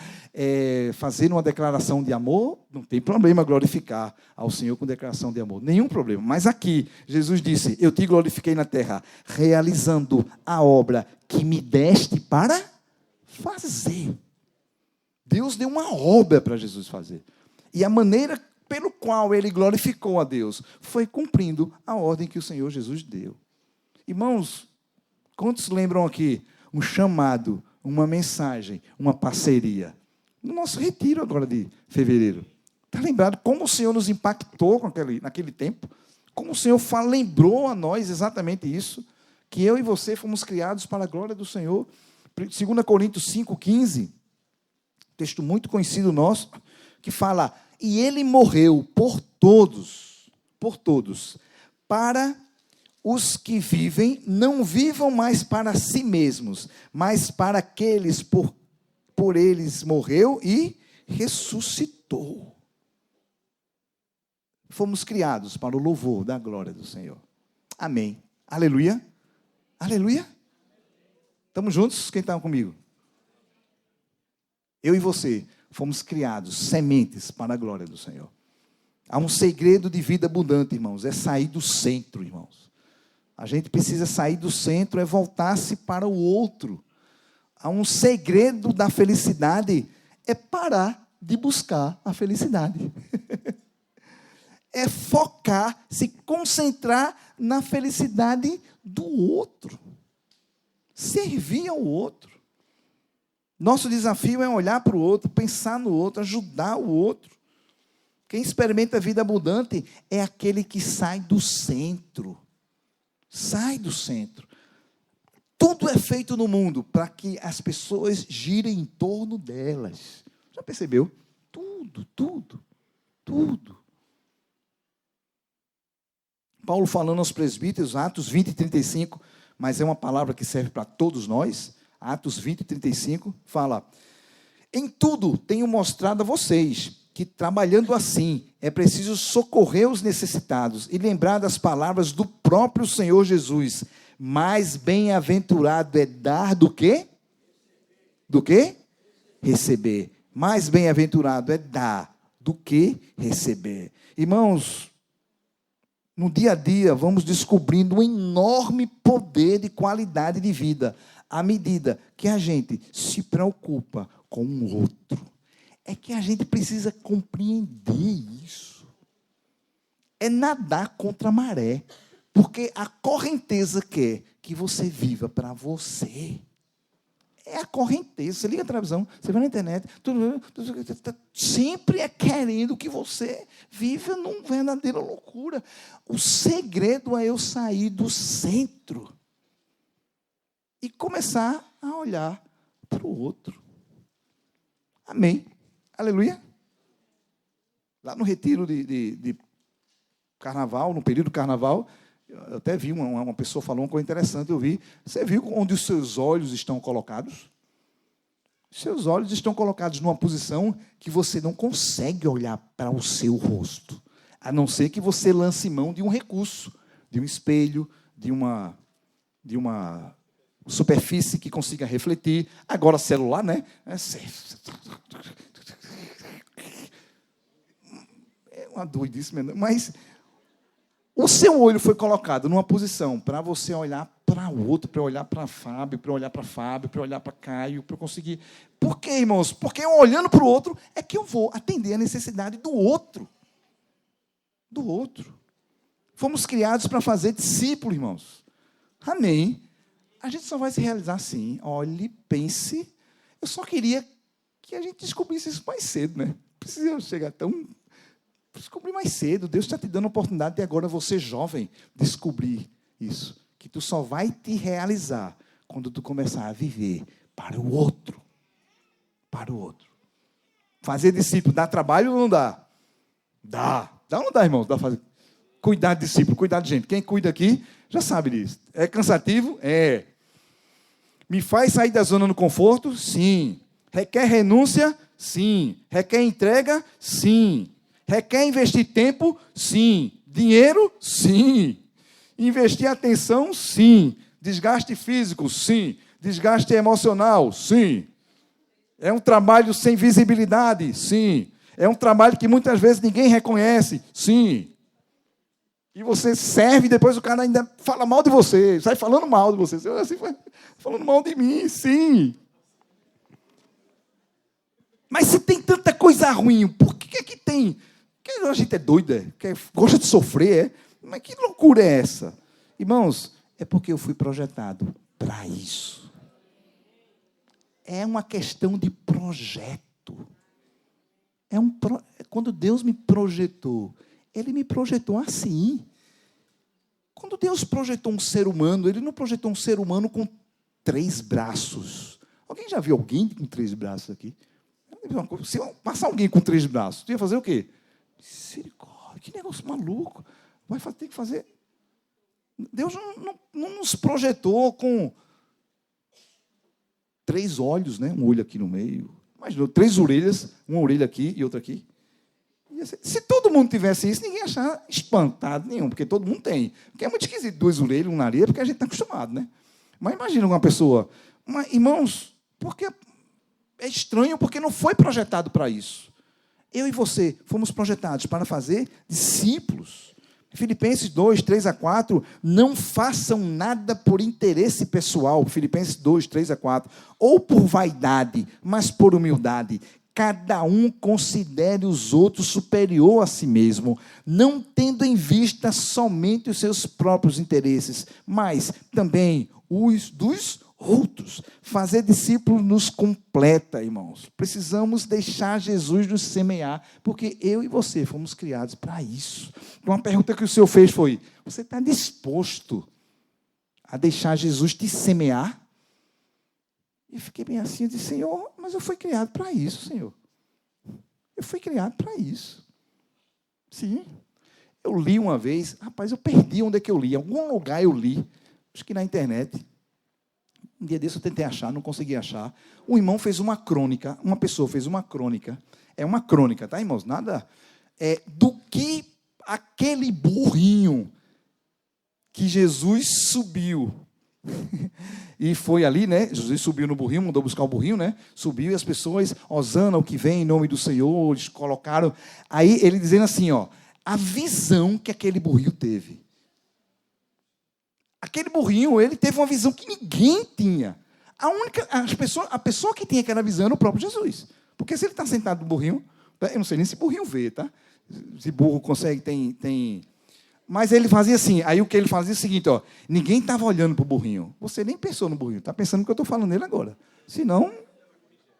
Fazendo uma declaração de amor, não tem problema glorificar ao Senhor com declaração de amor. Nenhum problema. Mas aqui, Jesus disse, eu te glorifiquei na terra, realizando a obra que me deste para fazer. Deus deu uma obra para Jesus fazer. E a maneira pelo qual ele glorificou a Deus foi cumprindo a ordem que o Senhor Jesus deu. Irmãos, quantos lembram aqui um chamado, uma mensagem, uma parceria? No nosso retiro agora de fevereiro. Está lembrado como o Senhor nos impactou naquele tempo? Como o Senhor lembrou a nós exatamente isso? Que eu e você fomos criados para a glória do Senhor. 2 Coríntios 5,15, texto muito conhecido nosso, que fala, e ele morreu por todos, para os que vivem, não vivam mais para si mesmos, mas para aqueles por eles morreu e ressuscitou. Fomos criados para o louvor da glória do Senhor. Amém. Aleluia. Aleluia. Estamos juntos? Quem está comigo? Eu e você fomos criados sementes para a glória do Senhor. Há um segredo de vida abundante, irmãos, é sair do centro, irmãos. A gente precisa sair do centro, é voltar-se para o outro. Há um segredo da felicidade, é parar de buscar a felicidade. É focar, se concentrar na felicidade do outro. Servir ao outro. Nosso desafio é olhar para o outro, pensar no outro, ajudar o outro. Quem experimenta a vida abundante é aquele que sai do centro. Sai do centro. Tudo é feito no mundo para que as pessoas girem em torno delas. Já percebeu? Tudo. Paulo falando aos presbíteros, Atos 20 e 35, mas é uma palavra que serve para todos nós. Atos 20 e 35, fala, em tudo tenho mostrado a vocês, que trabalhando assim, é preciso socorrer os necessitados e lembrar das palavras do próprio Senhor Jesus, mais bem-aventurado é dar do que? Do que? Receber. Mais bem-aventurado é dar do que receber. Irmãos, no dia a dia, vamos descobrindo um enorme poder de qualidade de vida, à medida que a gente se preocupa com o outro. É que a gente precisa compreender isso. É nadar contra a maré, porque a correnteza quer que você viva para você. É a correnteza. Você liga a televisão, você vai na internet, sempre é querendo que você viva numa verdadeira loucura. O segredo é eu sair do centro e começar a olhar para o outro. Amém. Aleluia. Lá no retiro de carnaval, no período do carnaval, eu até vi, uma pessoa falou uma coisa interessante, eu vi. Você viu onde os seus olhos estão colocados? Seus olhos estão colocados numa posição que você não consegue olhar para o seu rosto, a não ser que você lance mão de um recurso, de um espelho, de uma superfície que consiga refletir. Agora, celular, né? É uma doidice mesmo. Mas o seu olho foi colocado numa posição para você olhar para o outro, para olhar para Fábio, para olhar para Caio, para eu conseguir. Por quê, irmãos? Porque eu olhando para o outro é que eu vou atender a necessidade do outro. Do outro. Fomos criados para fazer discípulo, irmãos. Amém. A gente só vai se realizar assim. Olhe, pense. Eu só queria que a gente descobrisse isso mais cedo, né? Precisa chegar tão... Descobrir mais cedo. Deus está te dando a oportunidade de agora você, jovem, descobrir isso. Que tu só vai te realizar quando tu começar a viver para o outro. Para o outro. Fazer discípulo dá trabalho ou não dá? Dá. Dá ou não dá, irmãos? Dá fazer. Cuidar de discípulo, cuidar de gente. Quem cuida aqui já sabe disso. É cansativo? É. Me faz sair da zona do conforto? Sim. Requer renúncia? Sim. Requer entrega? Sim. Requer investir tempo? Sim. Dinheiro? Sim. Investir atenção? Sim. Desgaste físico? Sim. Desgaste emocional? Sim. É um trabalho sem visibilidade? Sim. É um trabalho que muitas vezes ninguém reconhece? Sim. E você serve e depois o cara ainda fala mal de você, sai falando mal de você. Você olha assim, falando mal de mim? Sim. Mas se tem tanta coisa ruim, por que é que tem? Porque a gente é doida, gosta de sofrer, é? Mas que loucura é essa? Irmãos, é porque eu fui projetado para isso. É uma questão de projeto. Quando Deus me projetou, Ele me projetou assim. Quando Deus projetou um ser humano, Ele não projetou um ser humano com 3 braços. Alguém já viu alguém com 3 braços aqui? Se eu passar alguém com 3 braços, tu ia fazer o quê? Misericórdia, que negócio maluco. Vai ter que fazer. Deus não nos projetou com 3 olhos, né? Um olho aqui no meio. Imagina, 3 orelhas, uma orelha aqui e outra aqui. Se todo mundo tivesse isso, ninguém ia achar espantado nenhum, porque todo mundo tem. Porque é muito esquisito, 2 orelhas, um nariz, porque a gente está acostumado, né? Mas imagina uma pessoa. Irmãos, porque é estranho, porque não foi projetado para isso. Eu e você fomos projetados para fazer discípulos. Filipenses 2, 3 a 4, não façam nada por interesse pessoal, Filipenses 2, 3 a 4, ou por vaidade, mas por humildade. Cada um considere os outros superior a si mesmo, não tendo em vista somente os seus próprios interesses, mas também os dos outros. Fazer discípulos nos completa, irmãos. Precisamos deixar Jesus nos semear, porque eu e você fomos criados para isso. Uma pergunta que o Senhor fez foi: você está disposto a deixar Jesus te semear? E fiquei bem assim, eu disse: Senhor, mas eu fui criado para isso, Senhor. Eu fui criado para isso. Sim. Eu li uma vez, rapaz, eu perdi onde é que eu li. Em algum lugar eu li, acho que na internet. Um dia desse eu tentei achar, não consegui achar. Um irmão fez uma crônica, uma pessoa fez uma crônica. É uma crônica, tá, irmãos? Nada. Do que aquele burrinho que Jesus subiu. E foi ali, né? Jesus subiu no burrinho, mandou buscar o burrinho, né? Subiu e as pessoas, Hosana, o que vem em nome do Senhor, eles colocaram. Aí ele dizendo assim, ó, a visão que aquele burrinho teve. Aquele burrinho, ele teve uma visão que ninguém tinha. A pessoa que tinha aquela visão era o próprio Jesus. Porque se ele está sentado no burrinho, eu não sei nem se burrinho vê, tá? Se burro consegue, tem. Mas ele fazia assim, aí o que ele fazia é o seguinte, ó, ninguém estava olhando para o burrinho. Você nem pensou no burrinho, está pensando que eu estou falando nele agora. Senão,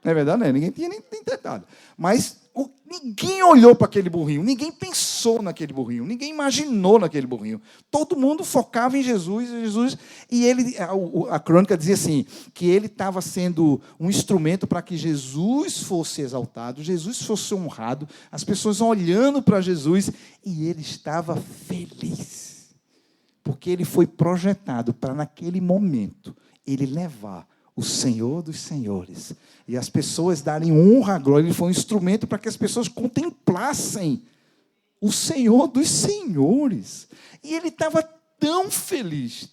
não é verdade, né? Ninguém tinha nem tentado. Mas ninguém olhou para aquele burrinho, ninguém pensou naquele burrinho, ninguém imaginou naquele burrinho. Todo mundo focava em Jesus, e ele, a crônica dizia assim, que ele estava sendo um instrumento para que Jesus fosse exaltado, Jesus fosse honrado, as pessoas olhando para Jesus, e ele estava feliz, porque ele foi projetado para, naquele momento, ele levar o Senhor dos Senhores, e as pessoas darem honra à glória. Ele foi um instrumento para que as pessoas contemplassem o Senhor dos Senhores. E ele estava tão feliz,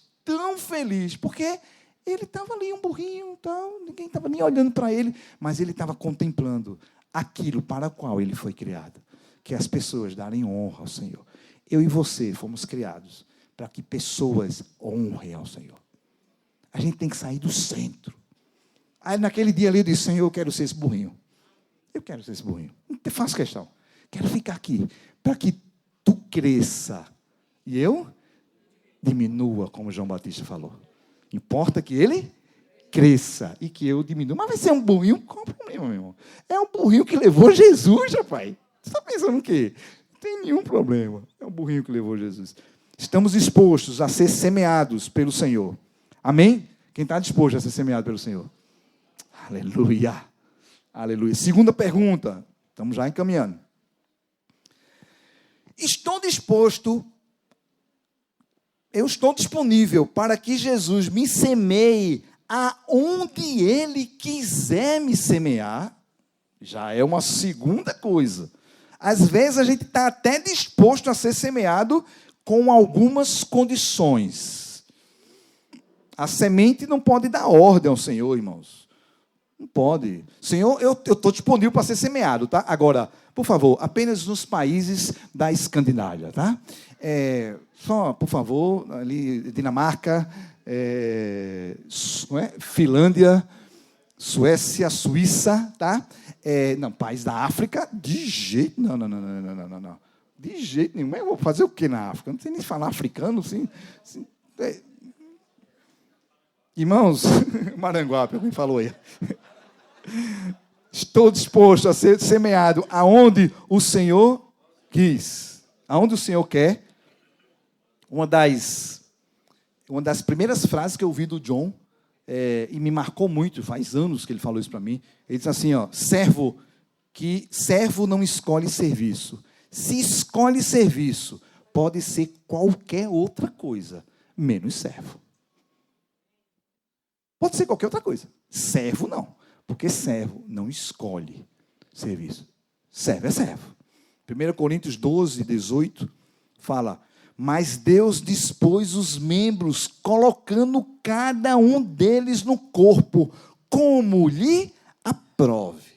porque ele estava ali, um burrinho, tal, ninguém estava nem olhando para ele, mas ele estava contemplando aquilo para o qual ele foi criado, que as pessoas darem honra ao Senhor. Eu e você fomos criados para que pessoas honrem ao Senhor. A gente tem que sair do centro. Aí, naquele dia ali, eu disse, Senhor, eu quero ser esse burrinho. Eu quero ser esse burrinho. Não te faço questão. Quero ficar aqui, para que tu cresça. E eu diminua, como João Batista falou. Importa que ele cresça e que eu diminua. Mas vai ser um burrinho? Qual o problema, meu irmão? É um burrinho que levou Jesus, rapaz. Você está pensando o quê? Não tem nenhum problema. É um burrinho que levou Jesus. Estamos dispostos a ser semeados pelo Senhor. Amém? Quem está disposto a ser semeado pelo Senhor? Aleluia. Aleluia. Segunda pergunta. Estamos já encaminhando. Eu estou disponível para que Jesus me semeie aonde Ele quiser me semear, já é uma segunda coisa. Às vezes a gente está até disposto a ser semeado com algumas condições. A semente não pode dar ordem ao Senhor, irmãos. Não pode. Senhor, eu estou disponível para ser semeado, tá? Agora, por favor, apenas nos países da Escandinávia, tá? Só, por favor, ali, Dinamarca, Finlândia, Suécia, Suíça, tá? Não, país da África, de jeito... Não. De jeito nenhum. Mas eu vou fazer o que na África? Não sei nem falar africano, assim. Irmãos, Maranguape, alguém falou aí. Estou disposto a ser semeado aonde o Senhor quis. Aonde o Senhor quer. Uma das primeiras frases que eu ouvi do John, e me marcou muito, faz anos que ele falou isso para mim. Ele diz assim, servo não escolhe serviço. Se escolhe serviço, pode ser qualquer outra coisa, menos servo. Pode ser qualquer outra coisa. Servo não, porque servo não escolhe serviço. Servo é servo. 1 Coríntios 12, 18, fala: mas Deus dispôs os membros, colocando cada um deles no corpo, como lhe aprove.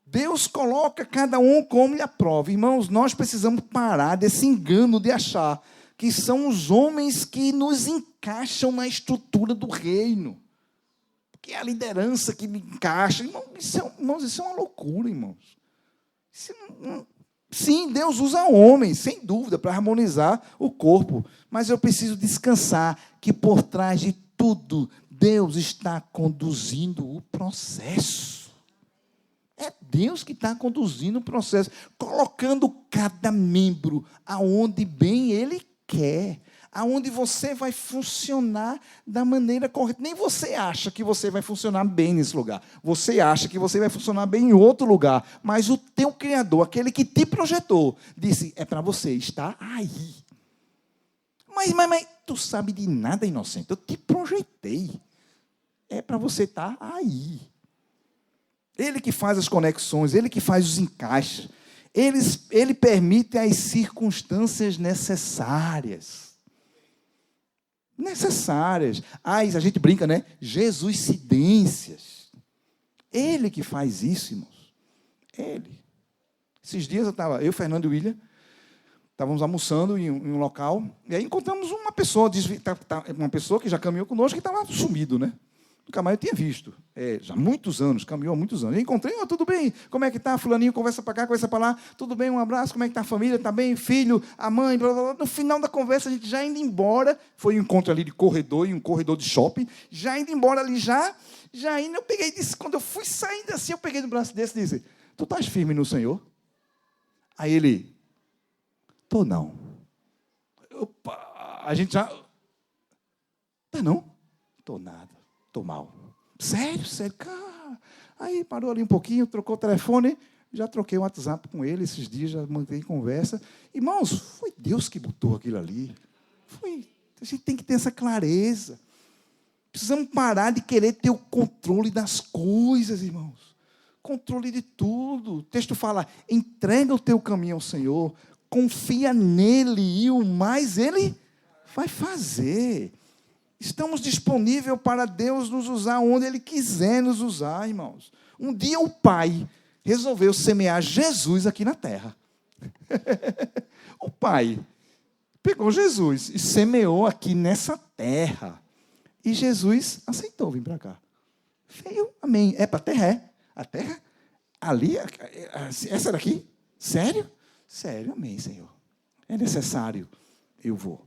Deus coloca cada um como lhe aprove. Irmãos, nós precisamos parar desse engano de achar que são os homens que nos encaixam na estrutura do reino. Que é a liderança que me encaixa. Irmãos, isso é uma loucura, irmãos. Sim, Deus usa homens, sem dúvida, para harmonizar o corpo. Mas eu preciso descansar que por trás de tudo, Deus está conduzindo o processo. É Deus que está conduzindo o processo, colocando cada membro aonde bem Ele quer, aonde você vai funcionar da maneira correta. Nem você acha que você vai funcionar bem nesse lugar. Você acha que você vai funcionar bem em outro lugar. Mas o teu Criador, aquele que te projetou, disse, é para você estar aí. Mas, tu sabe de nada, inocente. Eu te projetei. É para você estar aí. Ele que faz as conexões, Ele que faz os encaixes. Ele permite as circunstâncias necessárias. A gente brinca, né? Jesuscidências. Ele que faz isso, irmãos. Ele. Esses dias eu, Fernando e William, estávamos almoçando em um local, e aí encontramos uma pessoa que já caminhou conosco, que estava sumido, né? Nunca mais eu tinha visto. Já há muitos anos, caminhou há muitos anos. Eu encontrei, tudo bem? Como é que está? Fulaninho, conversa para cá, conversa para lá. Tudo bem, um abraço, como é que está a família? Está bem? Filho, a mãe, blá, blá, blá. No final da conversa, a gente já indo embora, foi um encontro ali de corredor, e um corredor de shopping, já indo embora ali, já indo, eu peguei, disse, quando eu fui saindo assim, eu peguei no braço desse e disse, tu estás firme no Senhor? Aí ele, tô não. A gente já, tá não? Tô nada. Estou mal. Sério, cara. Aí parou ali um pouquinho, trocou o telefone, já troquei o WhatsApp com ele esses dias, já mantive conversa. Irmãos, foi Deus que botou aquilo ali. A gente tem que ter essa clareza. Precisamos parar de querer ter o controle das coisas, irmãos. Controle de tudo. O texto fala, entrega o teu caminho ao Senhor, confia nele e o mais Ele vai fazer. Estamos disponíveis para Deus nos usar onde Ele quiser nos usar, irmãos. Um dia o Pai resolveu semear Jesus aqui na terra. O Pai pegou Jesus e semeou aqui nessa terra. E Jesus aceitou vir para cá. Veio, amém. É para a terra, é? A terra? Ali? Essa daqui? Sério? Sério, amém, Senhor. É necessário. Eu vou.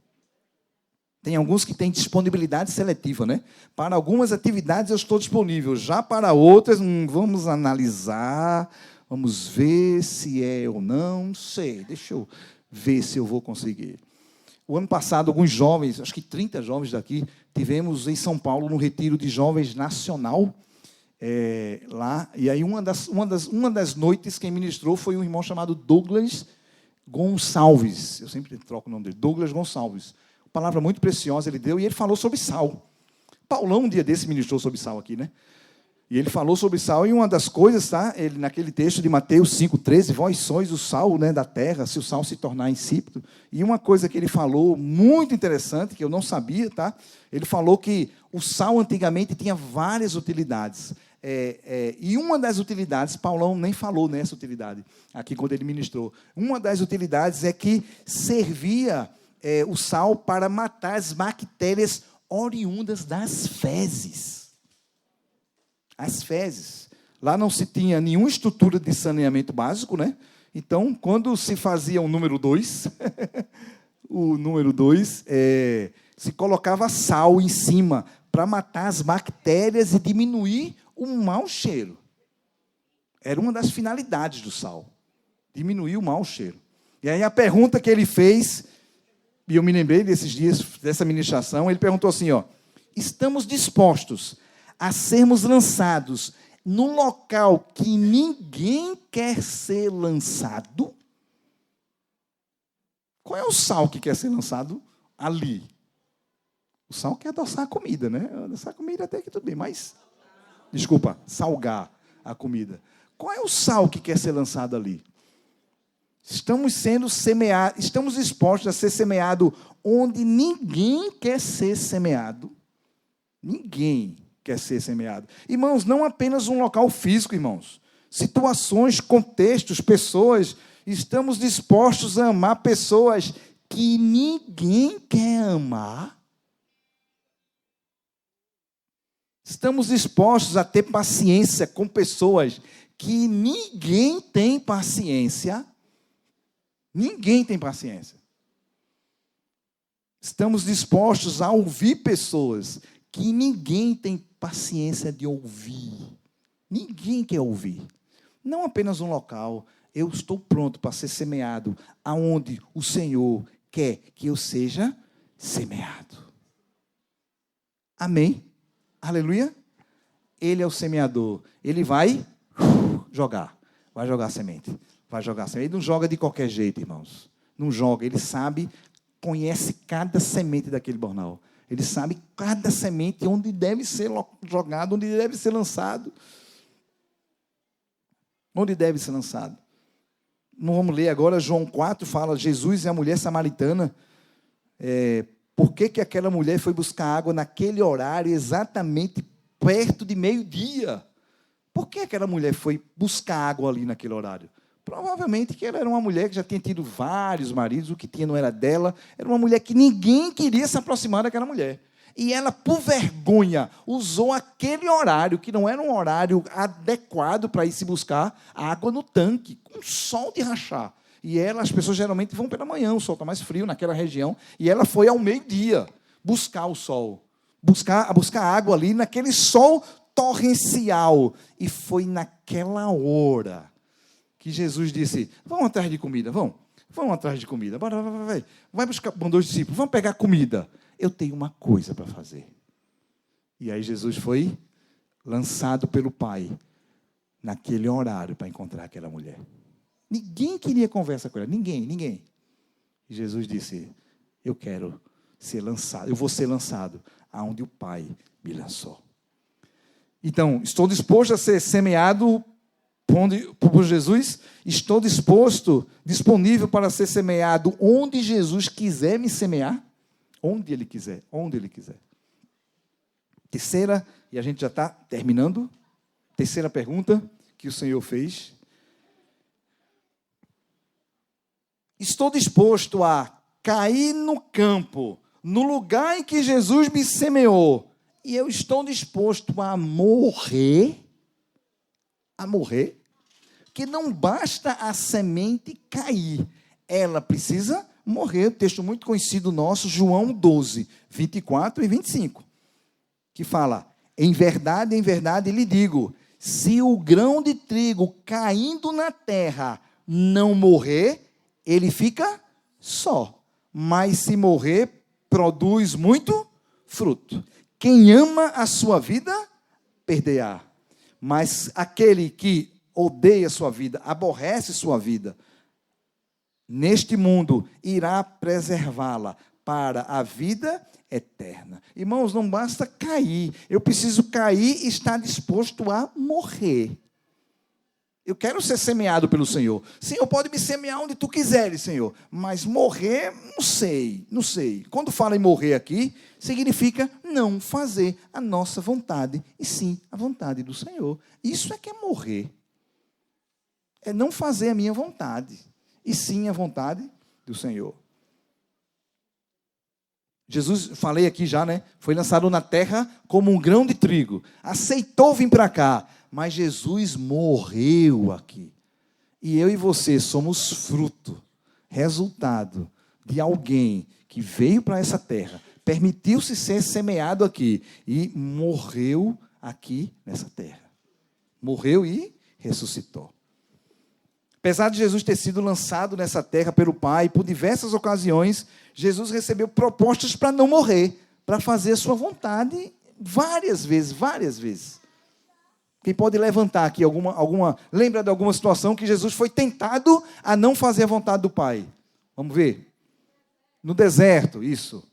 Tem alguns que têm disponibilidade seletiva, né? Para algumas atividades eu estou disponível. Já para outras, vamos analisar, vamos ver se é ou não. Não sei, deixa eu ver se eu vou conseguir. O ano passado, alguns jovens, acho que 30 jovens daqui, tivemos em São Paulo, no retiro de jovens nacional, lá. E aí uma das noites quem ministrou foi um irmão chamado Douglas Gonçalves. Eu sempre troco o nome dele, Douglas Gonçalves. Palavra muito preciosa ele deu, e ele falou sobre sal. Paulão, um dia desse, ministrou sobre sal aqui, né? E ele falou sobre sal, e uma das coisas, tá? Ele, naquele texto de Mateus 5,13, vós sois o sal, né, da terra, se o sal se tornar insípido. E uma coisa que ele falou, muito interessante, que eu não sabia, tá? Ele falou que o sal antigamente tinha várias utilidades. E uma das utilidades, Paulão nem falou nessa utilidade, aqui quando ele ministrou. Uma das utilidades é que servia o sal para matar as bactérias oriundas das fezes. As fezes. Lá não se tinha nenhuma estrutura de saneamento básico, né? Então, quando se fazia o número 2, o número 2, se colocava sal em cima para matar as bactérias e diminuir o mau cheiro. Era uma das finalidades do sal, diminuir o mau cheiro. E aí a pergunta que ele fez, e eu me lembrei desses dias, dessa ministração, ele perguntou assim, ó, estamos dispostos a sermos lançados num local que ninguém quer ser lançado? Qual é o sal que quer ser lançado ali? O sal quer adoçar a comida, né? Adoçar a comida até que tudo bem, mas... Desculpa, salgar a comida. Qual é o sal que quer ser lançado ali? Estamos sendo semeados, estamos expostos a ser semeado onde ninguém quer ser semeado. Ninguém quer ser semeado. Irmãos, não apenas um local físico, irmãos. Situações, contextos, pessoas. Estamos dispostos a amar pessoas que ninguém quer amar. Estamos dispostos a ter paciência com pessoas que ninguém tem paciência. Ninguém tem paciência. Estamos dispostos a ouvir pessoas que ninguém tem paciência de ouvir. Ninguém quer ouvir. Não apenas um local. Eu estou pronto para ser semeado aonde o Senhor quer que eu seja semeado. Amém? Aleluia? Ele é o semeador. Ele vai jogar. Vai jogar semente. Vai jogar semente. Ele não joga de qualquer jeito, irmãos. Não joga. Ele sabe, conhece cada semente daquele bornal. Ele sabe cada semente onde deve ser jogado, onde deve ser lançado. Onde deve ser lançado. Não vamos ler agora, João 4 fala, Jesus e a mulher samaritana. Por que aquela mulher foi buscar água naquele horário, exatamente perto de meio-dia? Por que aquela mulher foi buscar água ali naquele horário? Provavelmente que ela era uma mulher que já tinha tido vários maridos, o que tinha não era dela, era uma mulher que ninguém queria se aproximar daquela mulher. E ela, por vergonha, usou aquele horário, que não era um horário adequado para ir se buscar água no tanque, com sol de rachar. E as pessoas geralmente vão pela manhã, o sol está mais frio naquela região, e ela foi ao meio-dia buscar o sol, buscar água ali naquele sol torrencial. E foi naquela hora que Jesus disse, vão atrás de comida, vão atrás de comida, vai buscar, mandou os discípulos, vamos pegar comida. Eu tenho uma coisa para fazer. E aí Jesus foi lançado pelo Pai naquele horário para encontrar aquela mulher. Ninguém queria conversa com ela, ninguém. E Jesus disse, eu quero ser lançado, eu vou ser lançado aonde o Pai me lançou. Então, estou disposto a ser semeado por Jesus, estou disponível para ser semeado onde Jesus quiser me semear, onde Ele quiser. Terceira, e a gente já está terminando, terceira pergunta que o Senhor fez. Estou disposto a cair no campo, no lugar em que Jesus me semeou, e eu estou disposto a morrer, que não basta a semente cair, ela precisa morrer. Texto muito conhecido nosso, João 12, 24 e 25, que fala, em verdade lhe digo, se o grão de trigo caindo na terra não morrer, ele fica só, mas se morrer, produz muito fruto. Quem ama a sua vida, perderá. Mas aquele que odeia a sua vida, aborrece sua vida, neste mundo, irá preservá-la para a vida eterna. Irmãos, não basta cair. Eu preciso cair e estar disposto a morrer. Eu quero ser semeado pelo Senhor. Senhor, pode me semear onde tu quiseres, Senhor. Mas morrer, não sei. Quando fala em morrer aqui, significa não fazer a nossa vontade, e sim a vontade do Senhor. Isso é que é morrer. É não fazer a minha vontade, e sim a vontade do Senhor. Jesus, falei aqui já, né? Foi lançado na terra como um grão de trigo. Aceitou vir para cá. Mas Jesus morreu aqui. E eu e você somos fruto, resultado de alguém que veio para essa terra, permitiu-se ser semeado aqui e morreu aqui nessa terra. Morreu e ressuscitou. Apesar de Jesus ter sido lançado nessa terra pelo Pai, por diversas ocasiões, Jesus recebeu propostas para não morrer, para fazer a sua vontade várias vezes. Quem pode levantar aqui lembra de alguma situação que Jesus foi tentado a não fazer a vontade do Pai? Vamos ver. No deserto, isso.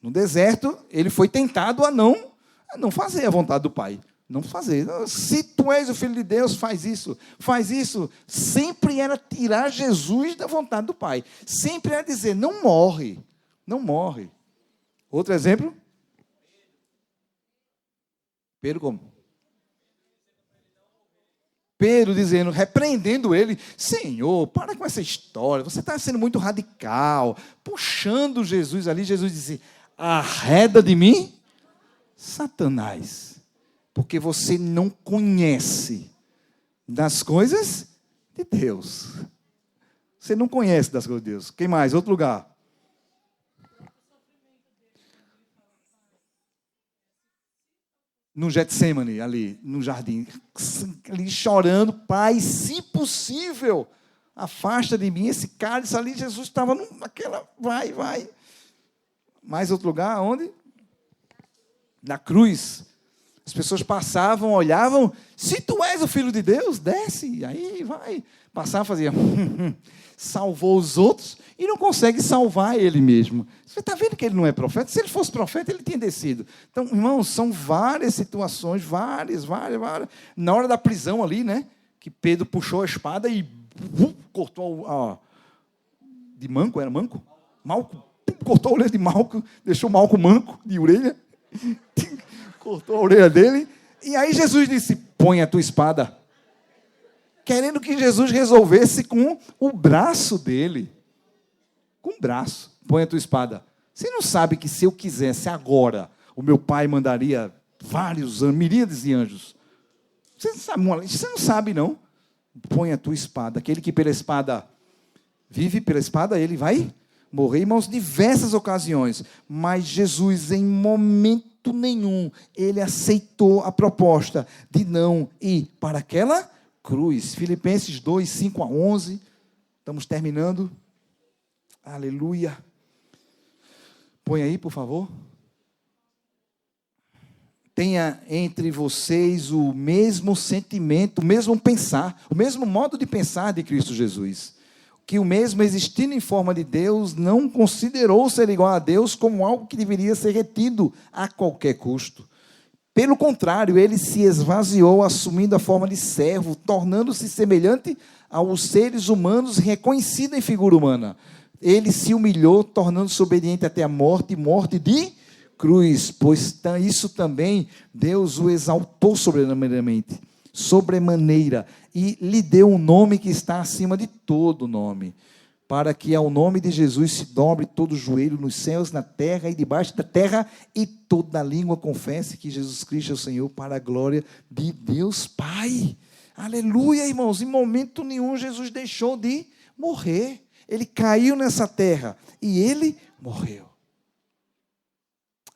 No deserto, ele foi tentado a não fazer a vontade do Pai. Não fazer. Se tu és o Filho de Deus, faz isso. Faz isso. Sempre era tirar Jesus da vontade do Pai. Sempre era dizer, não morre. Não morre. Outro exemplo? Pedro como? Pedro dizendo, repreendendo ele, Senhor, para com essa história, você está sendo muito radical, puxando Jesus ali. Jesus disse, arreda de mim, Satanás, porque você não conhece das coisas de Deus. Você não conhece das coisas de Deus. Quem mais? Outro lugar. No Getsemane, ali, no jardim, ali chorando, Pai, se possível, afasta de mim esse cálice ali. Jesus estava naquela, vai. Mais outro lugar, onde? Na cruz. As pessoas passavam, olhavam, se tu és o Filho de Deus, desce, aí vai. Passava, fazia, salvou os outros e não consegue salvar ele mesmo. Você está vendo que ele não é profeta? Se ele fosse profeta, ele tinha descido. Então, irmãos, são várias situações, várias. Na hora da prisão ali, né? Que Pedro puxou a espada e cortou de Manco, era Manco? Malco, cortou a orelha de Malco, deixou Malco manco de orelha, cortou a orelha dele, e aí Jesus disse, põe a tua espada. Querendo que Jesus resolvesse com o braço dele. Com o braço. Põe a tua espada. Você não sabe que se eu quisesse agora, o meu pai mandaria vários miríades de anjos. Você não sabe, não. Põe a tua espada. Aquele que pela espada vive, pela espada ele vai morrer. Irmãos, diversas ocasiões. Mas Jesus, em momento nenhum, ele aceitou a proposta de não ir para aquela cruz. Filipenses 2, 5 a 11. Estamos terminando. Aleluia. Põe aí, por favor. Tenha entre vocês o mesmo sentimento, o mesmo pensar, o mesmo modo de pensar de Cristo Jesus. Que o mesmo, existindo em forma de Deus, não considerou ser igual a Deus como algo que deveria ser retido a qualquer custo. Pelo contrário, ele se esvaziou, assumindo a forma de servo, tornando-se semelhante aos seres humanos, reconhecido em figura humana. Ele se humilhou, tornando-se obediente até a morte, morte de cruz, pois isso também Deus o exaltou sobremaneira, e lhe deu um nome que está acima de todo nome, para que ao nome de Jesus se dobre todo o joelho nos céus, na terra e debaixo da terra, e toda língua confesse que Jesus Cristo é o Senhor, para a glória de Deus Pai. Aleluia, irmãos. Em momento nenhum Jesus deixou de morrer. Ele caiu nessa terra e ele morreu.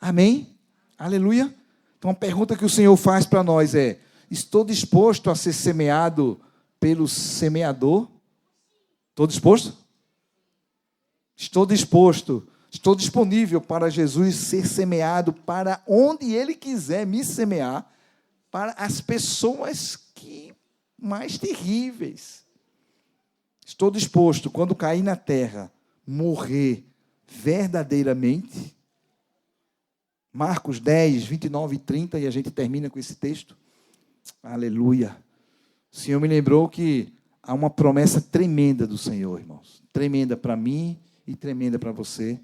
Amém? Aleluia. Então a pergunta que o Senhor faz para nós é: estou disposto a ser semeado pelo semeador? Estou disposto? Estou disposto, estou disponível para Jesus ser semeado para onde Ele quiser me semear, para as pessoas mais terríveis. Estou disposto, quando cair na terra, morrer verdadeiramente. Marcos 10, 29 e 30, e a gente termina com esse texto. Aleluia. O Senhor me lembrou que há uma promessa tremenda do Senhor, irmãos. Tremenda para mim e tremenda para você.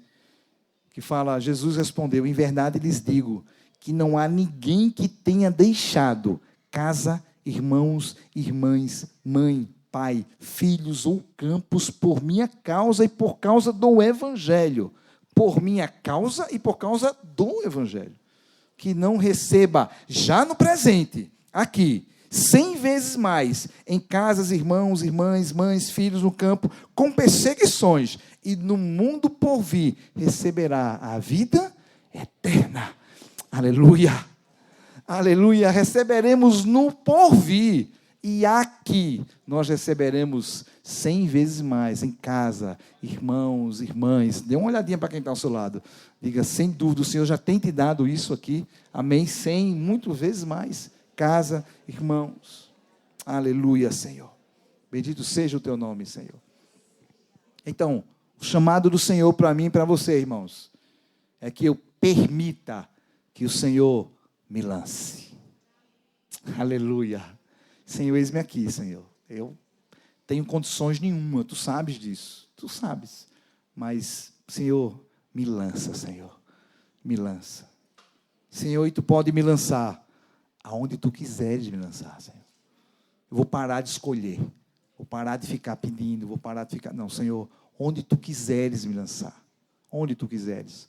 Que fala, Jesus respondeu, em verdade lhes digo, que não há ninguém que tenha deixado casa, irmãos, irmãs, mãe, pai, filhos ou campos por minha causa e por causa do Evangelho. Por minha causa e por causa do Evangelho. Que não receba, já no presente, aqui, 100 vezes mais, em casas, irmãos, irmãs, mães, filhos no campo, com perseguições, e no mundo por vir receberá a vida eterna. Aleluia! Aleluia! Receberemos no porvir, e aqui nós receberemos 100 vezes mais, em casa, irmãos, irmãs. Dê uma olhadinha para quem está ao seu lado. Diga, sem dúvida, o Senhor já tem te dado isso aqui. Amém? 100, muitas vezes mais. Casa, irmãos. Aleluia, Senhor. Bendito seja o teu nome, Senhor. Então, o chamado do Senhor para mim e para você, irmãos, é que eu permita que o Senhor me lance. Aleluia. Senhor, eis-me aqui, Senhor. Eu tenho condições nenhuma, tu sabes disso. Tu sabes. Mas, Senhor, me lança, Senhor. Me lança. Senhor, e tu pode me lançar aonde tu quiseres me lançar, Senhor. Eu vou parar de escolher. Vou parar de ficar pedindo. Vou parar de ficar... Não, Senhor, onde tu quiseres me lançar. Onde tu quiseres.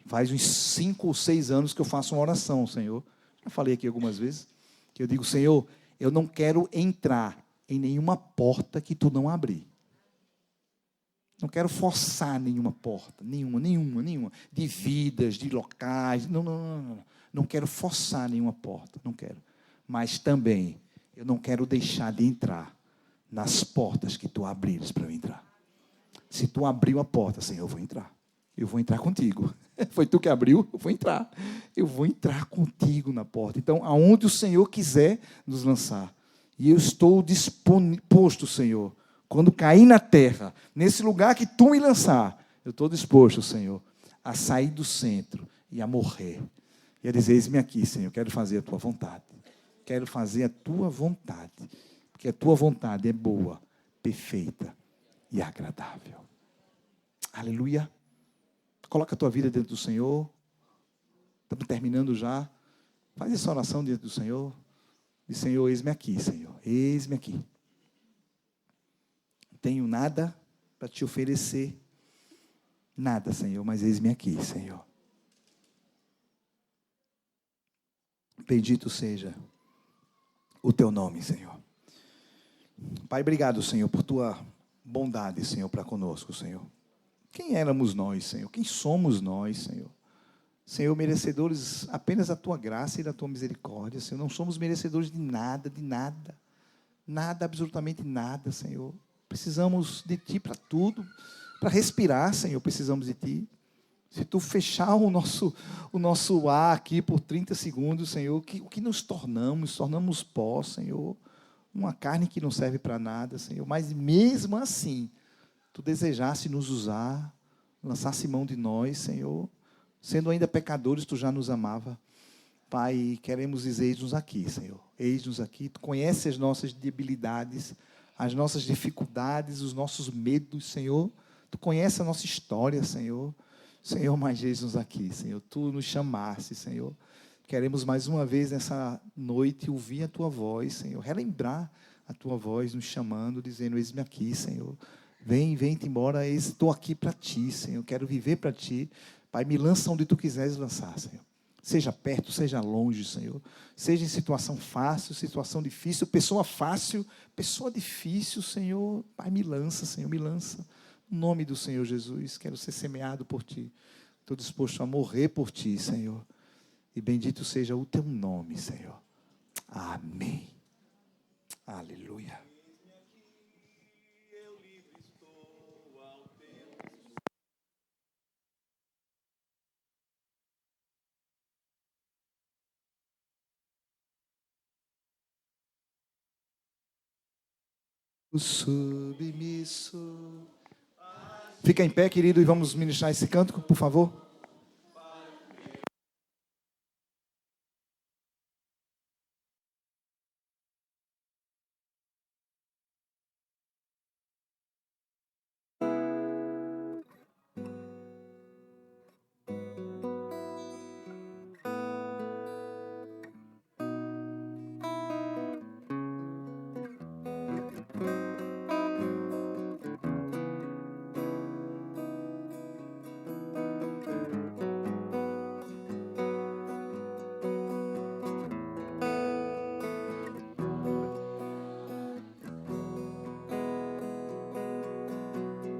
Faz uns 5 ou 6 anos que eu faço uma oração, Senhor. Já falei aqui algumas vezes. Que eu digo, Senhor, eu não quero entrar em nenhuma porta que tu não abrir. Não quero forçar nenhuma porta. Nenhuma. De vidas, de locais. Não. Não quero forçar nenhuma porta. Não quero. Mas também, eu não quero deixar de entrar nas portas que tu abrires para eu entrar. Se tu abriu a porta, Senhor, eu vou entrar. Eu vou entrar contigo. Foi tu que abriu, eu vou entrar. Eu vou entrar contigo na porta. Então, aonde o Senhor quiser nos lançar. E eu estou disposto, Senhor, quando cair na terra, nesse lugar que tu me lançar, eu estou disposto, Senhor, a sair do centro e a morrer. E a dizer, eis-me aqui, Senhor, eu quero fazer a tua vontade. Quero fazer a tua vontade. Porque a tua vontade é boa, perfeita e agradável. Aleluia. Coloca a tua vida dentro do Senhor. Estamos terminando já. Faz essa oração diante do Senhor. Diz, Senhor, eis-me aqui, Senhor. Eis-me aqui. Não tenho nada para te oferecer. Nada, Senhor, mas eis-me aqui, Senhor. Bendito seja o teu nome, Senhor. Pai, obrigado, Senhor, por tua bondade, Senhor, para conosco, Senhor. Quem éramos nós, Senhor? Quem somos nós, Senhor? Senhor, merecedores apenas da tua graça e da tua misericórdia, Senhor. Não somos merecedores de nada. Nada, absolutamente nada, Senhor. Precisamos de ti para tudo. Para respirar, Senhor, precisamos de ti. Se tu fechar o nosso ar aqui por 30 segundos, Senhor, o que nos tornamos? Tornamos pó, Senhor. Uma carne que não serve para nada, Senhor. Mas mesmo assim, tu desejasse nos usar, lançasse mão de nós, Senhor. Sendo ainda pecadores, tu já nos amava. Pai, queremos dizer, eis-nos aqui, Senhor. Eis-nos aqui. Tu conheces as nossas debilidades, as nossas dificuldades, os nossos medos, Senhor. Tu conheces a nossa história, Senhor. Senhor, mas eis-nos aqui, Senhor. Tu nos chamaste, Senhor. Queremos mais uma vez nessa noite ouvir a tua voz, Senhor. Relembrar a tua voz nos chamando, dizendo, eis-me aqui, Senhor. Vem-te embora, estou aqui para ti, Senhor. Quero viver para ti. Pai, me lança onde tu quiseres lançar, Senhor. Seja perto, seja longe, Senhor. Seja em situação fácil, situação difícil, pessoa fácil, pessoa difícil, Senhor. Pai, me lança, Senhor, me lança. Em nome do Senhor Jesus, quero ser semeado por ti. Estou disposto a morrer por ti, Senhor. E bendito seja o teu nome, Senhor. Amém. Aleluia. O submisso. Fica em pé, querido, e vamos ministrar esse cântico, por favor.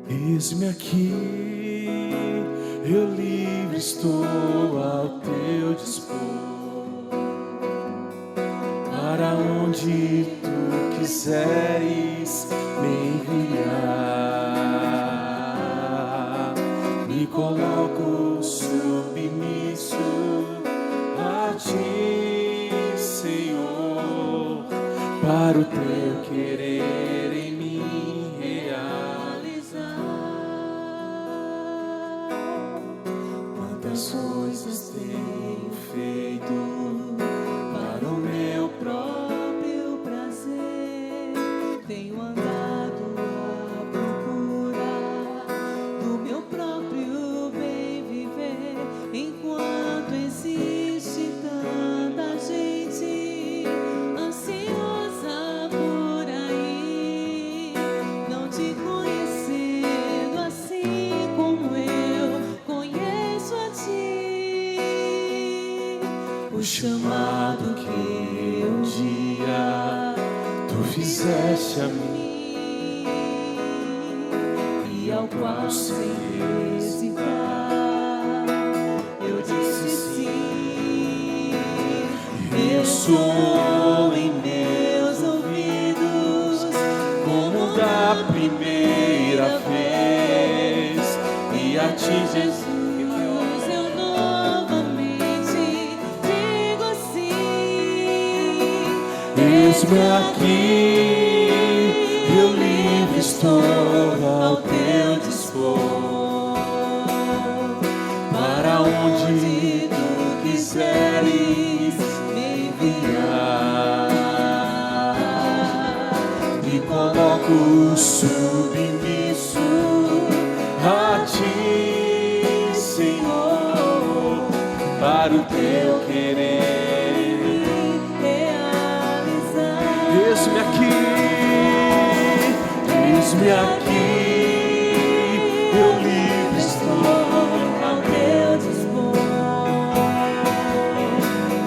Eis-me aqui, eu livre estou ao teu dispor, para onde tu quiseres me enviar. Me coloco submisso a ti, Senhor, para o teu querer em mim realizar. Quantas coisas tenho feito para o meu próprio prazer, tenho andado à procura do meu próprio bem viver, enquanto existe tanta gente ansiosa por aí, não te conhecendo assim como eu conheço a ti. O chamado que um dia tu fizeste a mim e ao qual sem hesitar eu disse sim. Eu sou em meus ouvidos como da primeira vez, e a ti, Jesus, eu novamente digo sim. Eis-me aqui, eu livre estou ao teu dispor, para onde tu quiseres me enviar. Me coloco submisso a ti, Senhor, para o teu querer realizar. Eis-me aqui, eis-me aqui, eu livre estou ao teu dispor,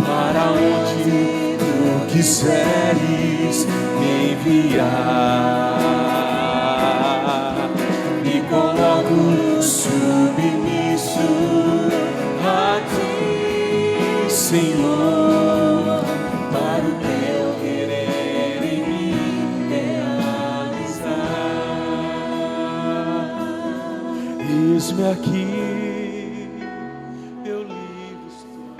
para onde tu quiseres me enviar. Me coloco submisso a ti, Senhor, para o teu querer em mim realizar. Eis-me aqui, eu livre estou.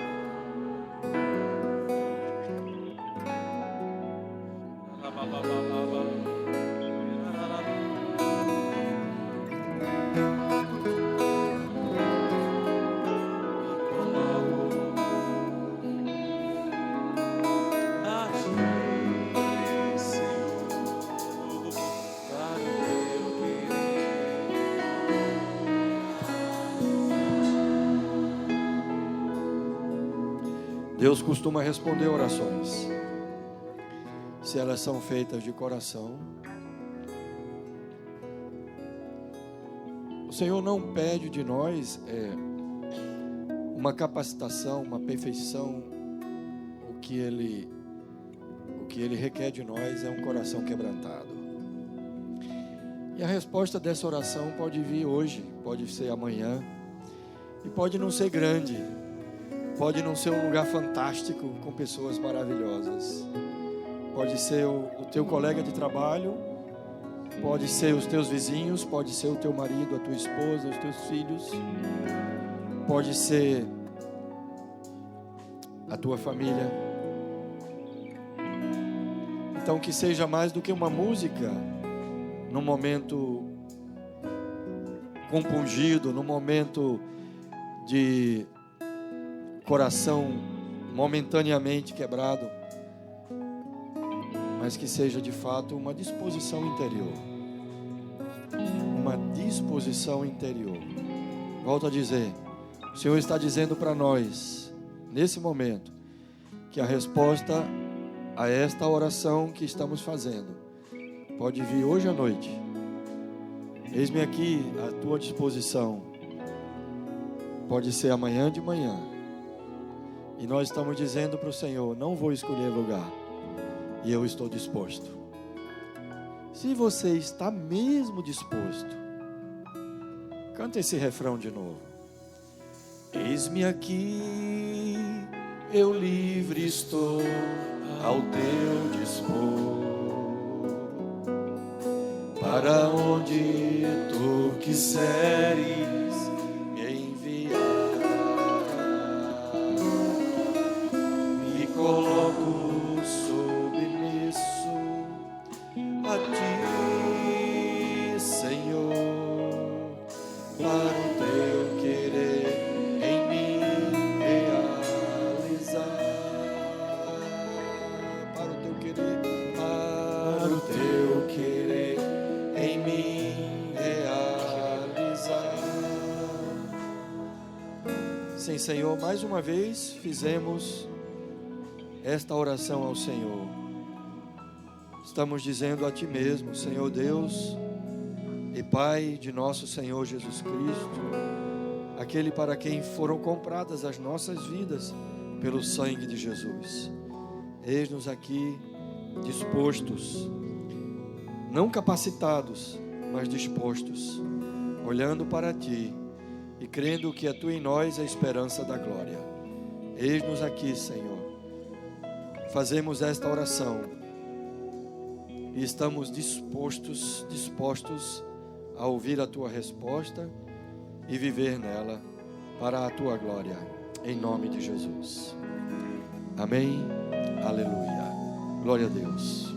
Deus costuma responder orações, se elas são feitas de coração. O Senhor não pede de nós uma capacitação, uma perfeição. O que Ele requer de nós é um coração quebrantado. E a resposta dessa oração pode vir hoje, pode ser amanhã, e pode não ser grande. Pode não ser um lugar fantástico com pessoas maravilhosas. Pode ser o teu colega de trabalho, pode ser os teus vizinhos, pode ser o teu marido, a tua esposa, os teus filhos, pode ser a tua família. Então que seja mais do que uma música num momento compungido, no momento de coração momentaneamente quebrado, mas que seja de fato uma disposição interior. Uma disposição interior. Volto a dizer, o Senhor está dizendo para nós, nesse momento, que a resposta a esta oração que estamos fazendo pode vir hoje à noite. Eis-me aqui à tua disposição. Pode ser amanhã de manhã. E nós estamos dizendo para o Senhor, não vou escolher lugar. E eu estou disposto. Se você está mesmo disposto, canta esse refrão de novo. Eis-me aqui, eu livre estou ao teu dispor. Para onde tu quiseres me enviar, me coloco submisso a ti, Senhor, para o teu querer em mim realizar, para o teu querer, para o teu querer em mim realizar. Sim, Senhor, mais uma vez fizemos esta oração ao Senhor. Estamos dizendo a Ti mesmo, Senhor Deus e Pai de nosso Senhor Jesus Cristo, aquele para quem foram compradas as nossas vidas pelo sangue de Jesus. Eis-nos aqui dispostos, não capacitados, mas dispostos, olhando para Ti e crendo que é Tu em nós a esperança da glória. Eis-nos aqui, Senhor. Fazemos esta oração e estamos dispostos a ouvir a Tua resposta e viver nela para a Tua glória, em nome de Jesus. Amém. Aleluia. Glória a Deus.